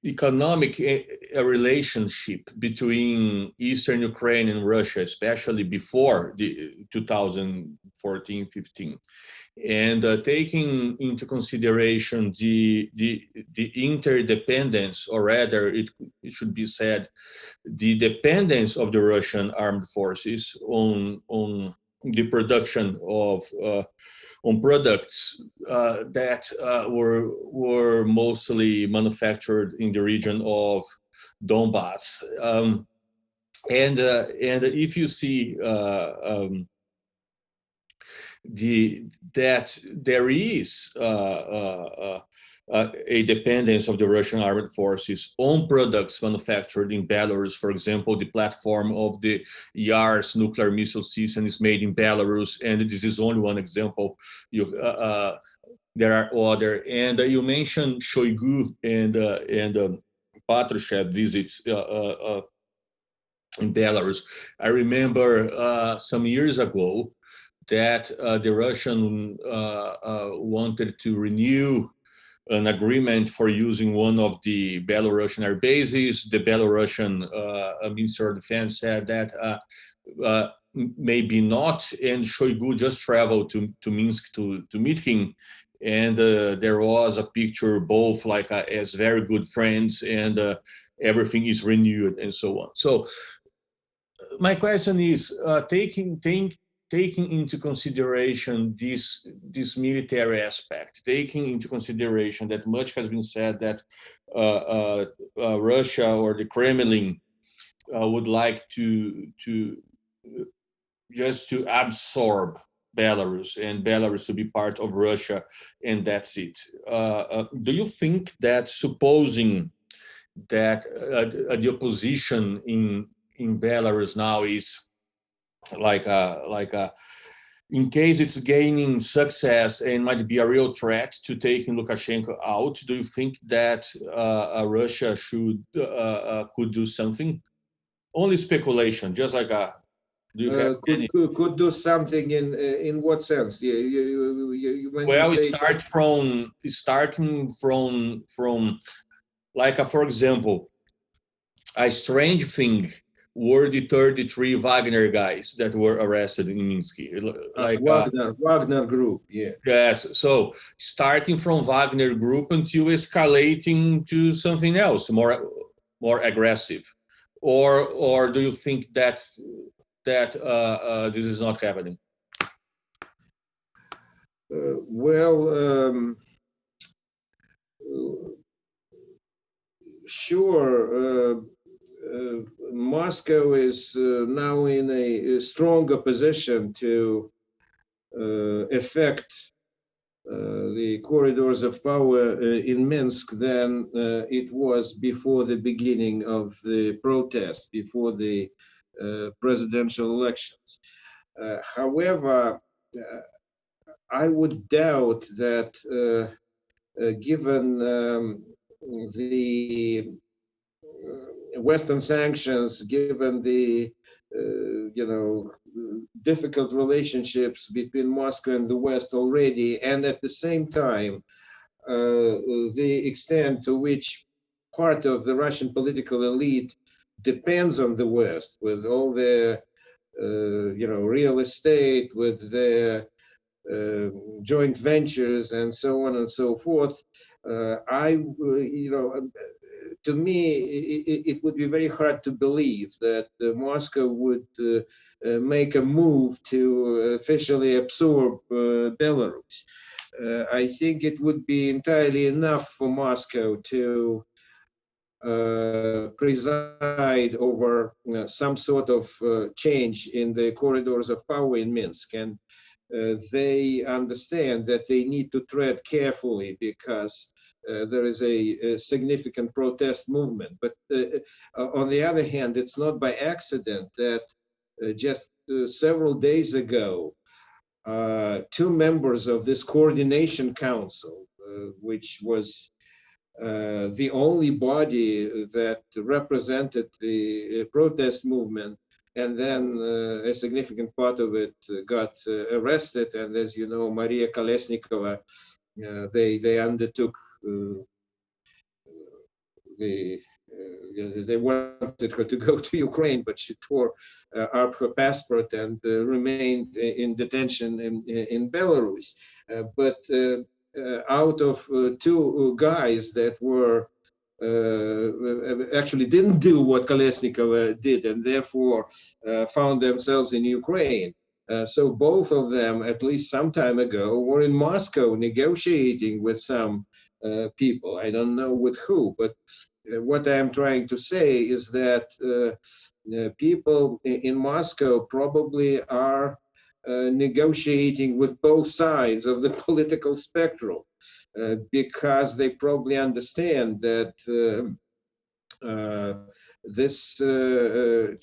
economic relationship between Eastern Ukraine and Russia, especially before the 2014-15, and taking into consideration the interdependence, or rather it should be said, the dependence of the Russian armed forces on the production of on products that were mostly manufactured in the region of Donbass, and if you see that there is a dependence of the Russian armed forces on products manufactured in Belarus. For example, the platform of the Yars nuclear missile system is made in Belarus, and this is only one example. The there are other. And you mentioned Shoigu and Patrushev visits in Belarus. I remember some years ago that the Russian wanted to renew an agreement for using one of the Belarusian air bases. The Belarusian Minister of Defense said that maybe not, and Shoigu just traveled to Minsk to meet him. And there was a picture, both like as very good friends, and everything is renewed and so on. So my question is, taking into consideration this military aspect, taking into consideration that much has been said that Russia or the Kremlin would like to just to absorb Belarus and Belarus to be part of Russia, and that's it. Do you think that, supposing that the opposition in Belarus now is like in case it's gaining success and might be a real threat to taking Lukashenko out, do you think that Russia could do something? Only speculation, just like do you have any? Could do something in what sense? Well, starting from like for example, a strange thing were the 33 Wagner guys that were arrested in Minsk. Like Wagner group, yeah. Yes, so starting from Wagner group until escalating to something else, more aggressive, or do you think that this is not happening? Sure. Moscow is now in a stronger position to affect the corridors of power in Minsk than it was before the beginning of the protests, before the presidential elections. However, I would doubt that given the Western sanctions, given the difficult relationships between Moscow and the West already, and at the same time, the extent to which part of the Russian political elite depends on the West, with all their real estate, with their joint ventures, and so on and so forth. To me, it would be very hard to believe that Moscow would make a move to officially absorb Belarus. I think it would be entirely enough for Moscow to preside over some sort of change in the corridors of power in Minsk. And they understand that they need to tread carefully because there is a significant protest movement. But on the other hand, it's not by accident that just several days ago, two members of this coordination council, which was the only body that represented the protest movement, and then a significant part of it got arrested. And as you know, Maria Kolesnikova, they undertook they wanted her to go to Ukraine, but she tore up her passport and remained in detention in Belarus. But out of two guys that were actually didn't do what Kolesnikova did, and therefore found themselves in Ukraine. So both of them, at least some time ago, were in Moscow negotiating with some people. I don't know with who, but what I'm trying to say is that people in Moscow probably are negotiating with both sides of the political spectrum, because they probably understand that this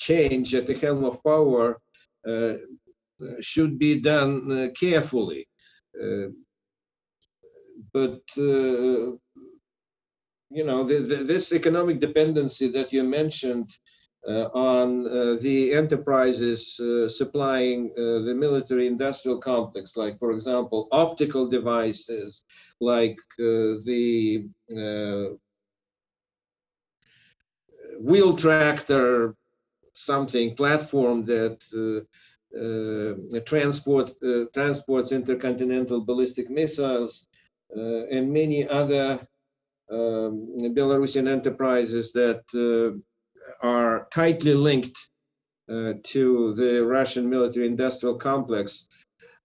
change at the helm of power should be done carefully. But you know, this economic dependency that you mentioned on the enterprises supplying the military-industrial complex, like, for example, optical devices, like the wheel tractor, something platform that transports intercontinental ballistic missiles, and many other Belarusian enterprises that are tightly linked to the Russian military-industrial complex.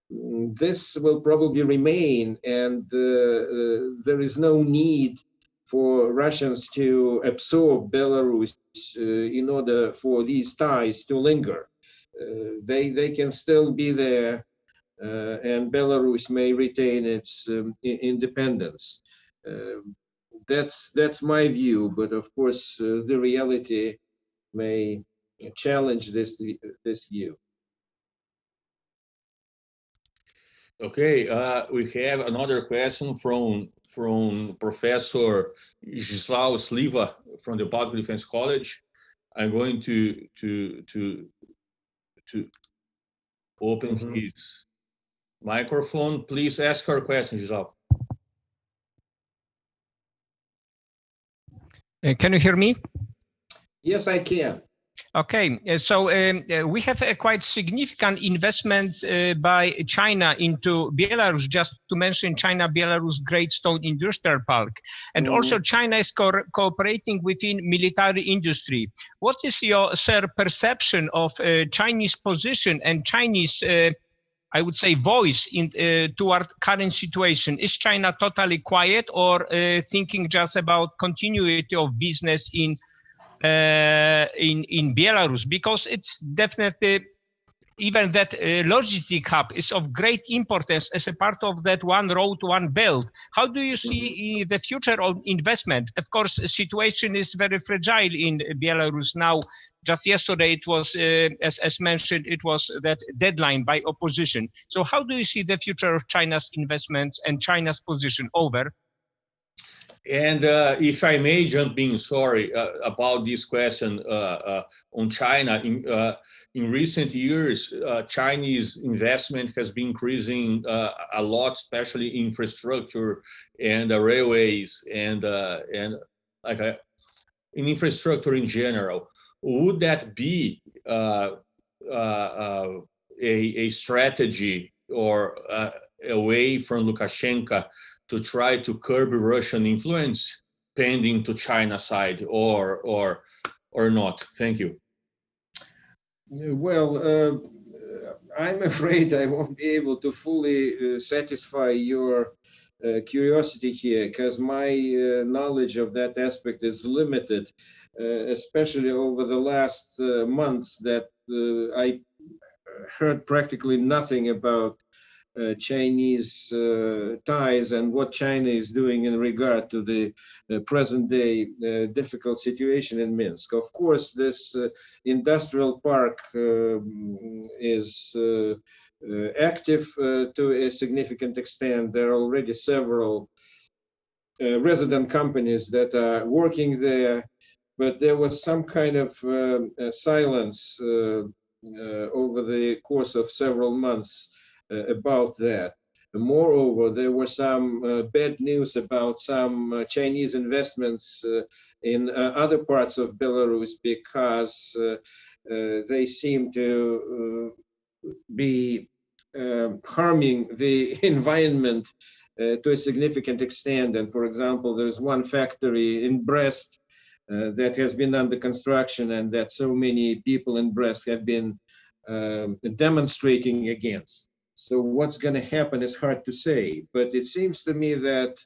This will probably remain, and there is no need for Russians to absorb Belarus in order for these ties to linger. They can still be there, and Belarus may retain its independence. That's my view, but of course the reality may challenge this view. Okay, we have another question from Professor Gislau Sliva from the Public Defense College. I'm going to open his microphone. Please ask your question, Gislau. Can you hear me? Yes, I can. Okay, so we have a quite significant investment by China into Belarus, just to mention China-Belarus Great Stone Industrial Park. And also China is cooperating within military industry. What is your, sir, perception of Chinese position and Chinese, I would say, voice in toward current situation? Is China totally quiet or thinking just about continuity of business in Belarus? Because it's definitely, even that logistic hub is of great importance as a part of that one road, one belt. How do you see the future of investment? Of course, the situation is very fragile in Belarus now. Just yesterday, it was, as mentioned, it was that deadline by opposition. So how do you see the future of China's investments and China's position? Over. And if I may jump in, sorry, about this question on China. In recent years, Chinese investment has been increasing a lot, especially infrastructure and railways and like in infrastructure in general. Would that be a strategy or a way from Lukashenka to try to curb Russian influence pending to China side or not? Thank you. Well, I'm afraid I won't be able to fully satisfy your curiosity here, because my knowledge of that aspect is limited, especially over the last months that I heard practically nothing about Chinese ties and what China is doing in regard to the present day difficult situation in Minsk. Of course, this industrial park is active to a significant extent. There are already several resident companies that are working there, but there was some kind of silence over the course of several months about that. Moreover, there were some bad news about some Chinese investments in other parts of Belarus, because they seem to be harming the environment to a significant extent. And for example, there's one factory in Brest that has been under construction and that so many people in Brest have been demonstrating against. So what's going to happen is hard to say, but it seems to me that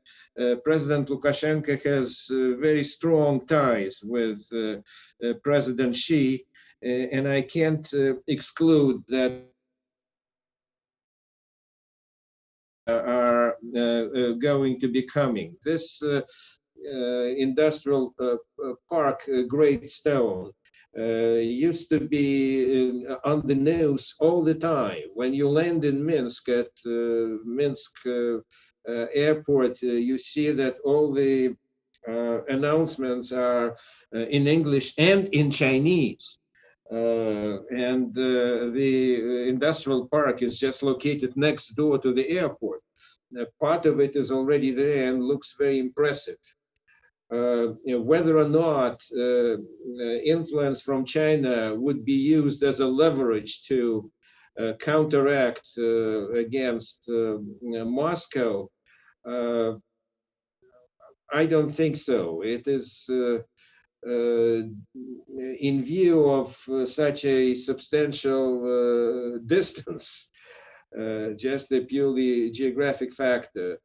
President Lukashenko has very strong ties with President Xi, and I can't exclude that are going to be coming. This industrial park, Great Stone, used to be on the news all the time. When you land in Minsk at Minsk airport, you see that all the announcements are in English and in Chinese. And the industrial park is just located next door to the airport. Part of it is already there and looks very impressive. Whether or not influence from China would be used as a leverage to counteract against Moscow, I don't think so. It is in view of such a substantial distance, just a purely geographic factor,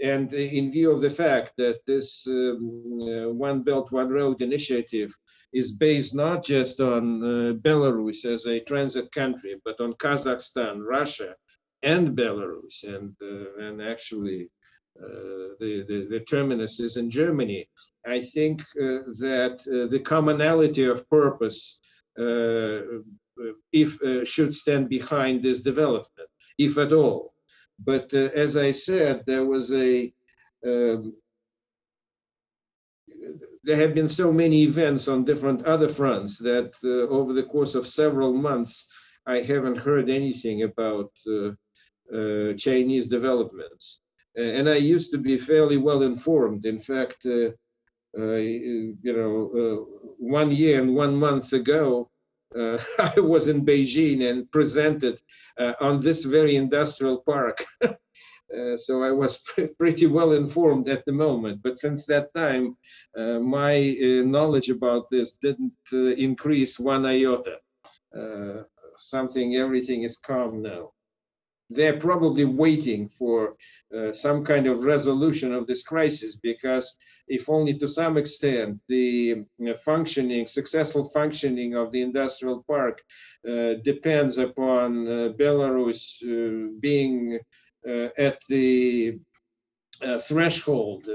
and in view of the fact that this One Belt, One Road initiative is based not just on Belarus as a transit country, but on Kazakhstan, Russia, and Belarus, and actually the terminus is in Germany. I think that the commonality of purpose should stand behind this development, if at all. But as I said, there have been so many events on different other fronts that over the course of several months, I haven't heard anything about Chinese developments. And I used to be fairly well informed. In fact, 1 year and 1 month ago, I was in Beijing and presented on this very industrial park. So I was pretty well informed at the moment. But since that time, my knowledge about this didn't increase one iota. Everything is calm now. They're probably waiting for some kind of resolution of this crisis, because if only to some extent the successful functioning of the industrial park depends upon Belarus being at the threshold,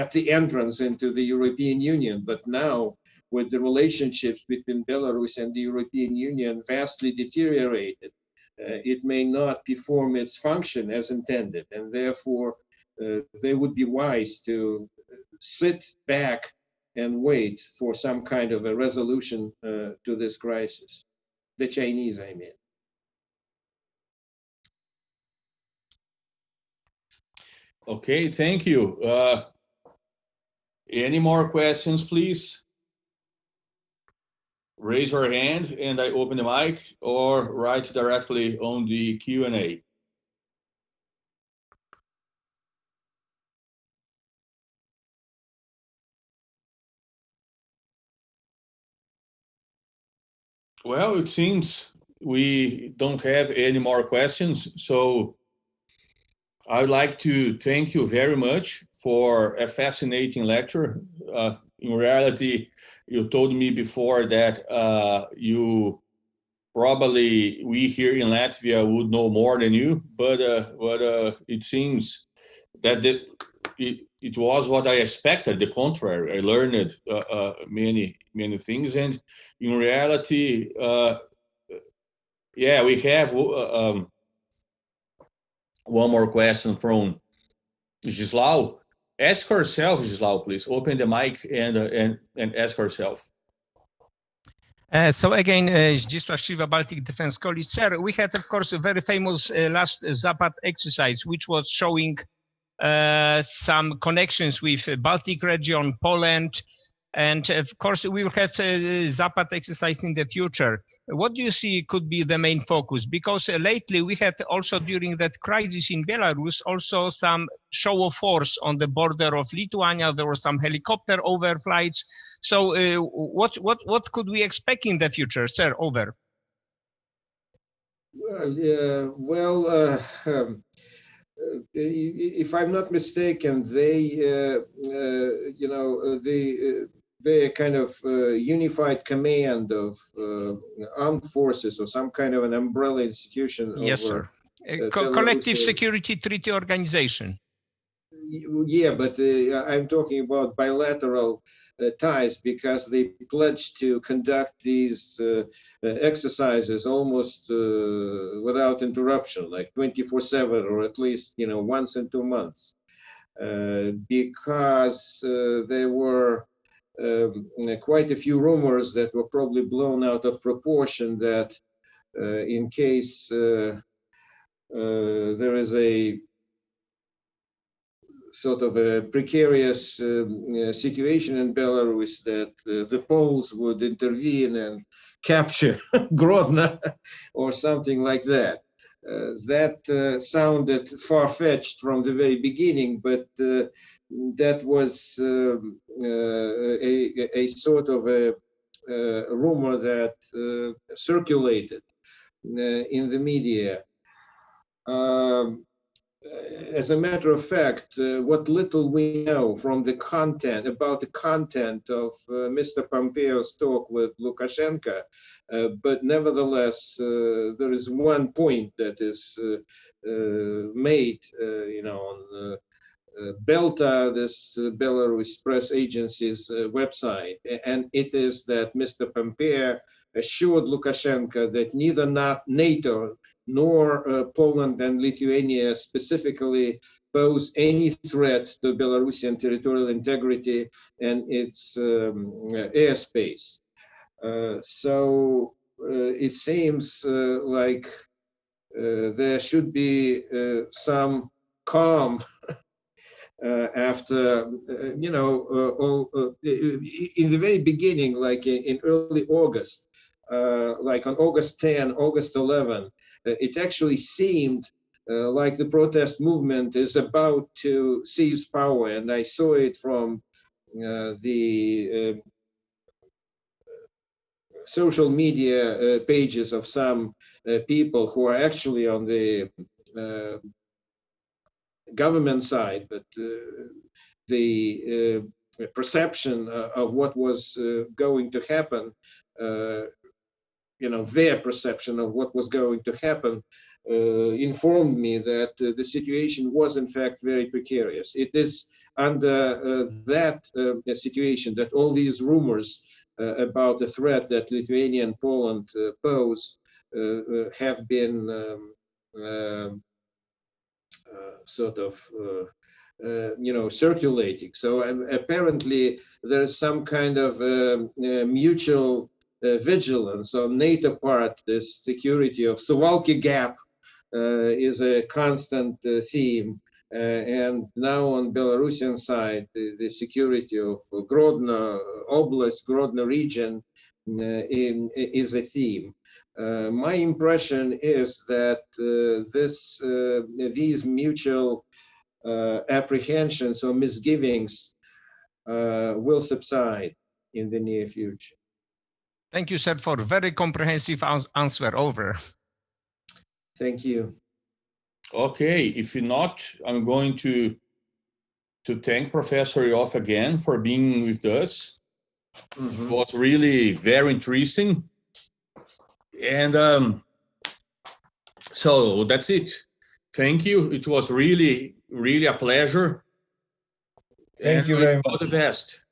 at the entrance into the European Union. But now, with the relationships between Belarus and the European Union vastly deteriorated, it may not perform its function as intended, and therefore they would be wise to sit back and wait for some kind of a resolution to this crisis. The Chinese, I mean. Okay, thank you. Any more questions, please? Raise your hand and I open the mic, or write directly on the Q&A. Well, it seems we don't have any more questions, so I would like to thank you very much for a fascinating lecture. In reality, you told me before that we here in Latvia would know more than you, but it seems that it was what I expected. The contrary, I learned many things, and in reality, yeah, we have one more question from Gislau. Ask herself, Gislau, please. Open the mic and ask herself. So again, Zdzisław Shiva, Baltic Defense College. Sir, we had, of course, a very famous last Zapad exercise, which was showing some connections with Baltic region, Poland, and of course, we will have Zapad exercise in the future. What do you see could be the main focus? Because lately we had also during that crisis in Belarus, also some show of force on the border of Lithuania. There were some helicopter overflights. So what could we expect in the future, sir? Over. If I'm not mistaken, the kind of unified command of armed forces, or some kind of an umbrella institution. Yes, sir. Collective Security Treaty Organization. Yeah, but I'm talking about bilateral ties, because they pledged to conduct these exercises almost without interruption, like 24/7, or at least, once in 2 months, because there were quite a few rumors that were probably blown out of proportion, that in case there is a sort of a precarious situation in Belarus, that the Poles would intervene and capture Grodno or something like that. That sounded far-fetched from the very beginning, but that was a sort of a rumor that circulated in the media. As a matter of fact, what little we know from the content, about the content of Mr. Pompeo's talk with Lukashenka, but nevertheless, there is one point that is made, on Belta, this Belarus press agency's website, and it is that Mr. Pompeo assured Lukashenka that neither NATO nor Poland and Lithuania specifically pose any threat to Belarusian territorial integrity and its airspace. So it seems like there should be some calm after, in the very beginning, like in early August, like on August 10, August 11, it actually seemed like the protest movement is about to seize power. And I saw it from the social media pages of some people who are actually on the government side, but the perception of what was going to happen, their perception of what was going to happen informed me that the situation was in fact very precarious. It is under that situation that all these rumors about the threat that Lithuania and Poland pose have been sort of circulating. So apparently there is some kind of mutual vigilance on NATO part. This security of Suwalki Gap is a constant theme. And now on Belarusian side, the security of Grodno Oblast, Grodno region is a theme. My impression is that these mutual apprehensions or misgivings will subside in the near future. Thank you, sir, for a very comprehensive answer. Over. Thank you. Okay, if not, I'm going to thank Professor Yoff again for being with us. It was really very interesting. And so that's it. Thank you. It was really, really a pleasure. Thank you very much. All the best.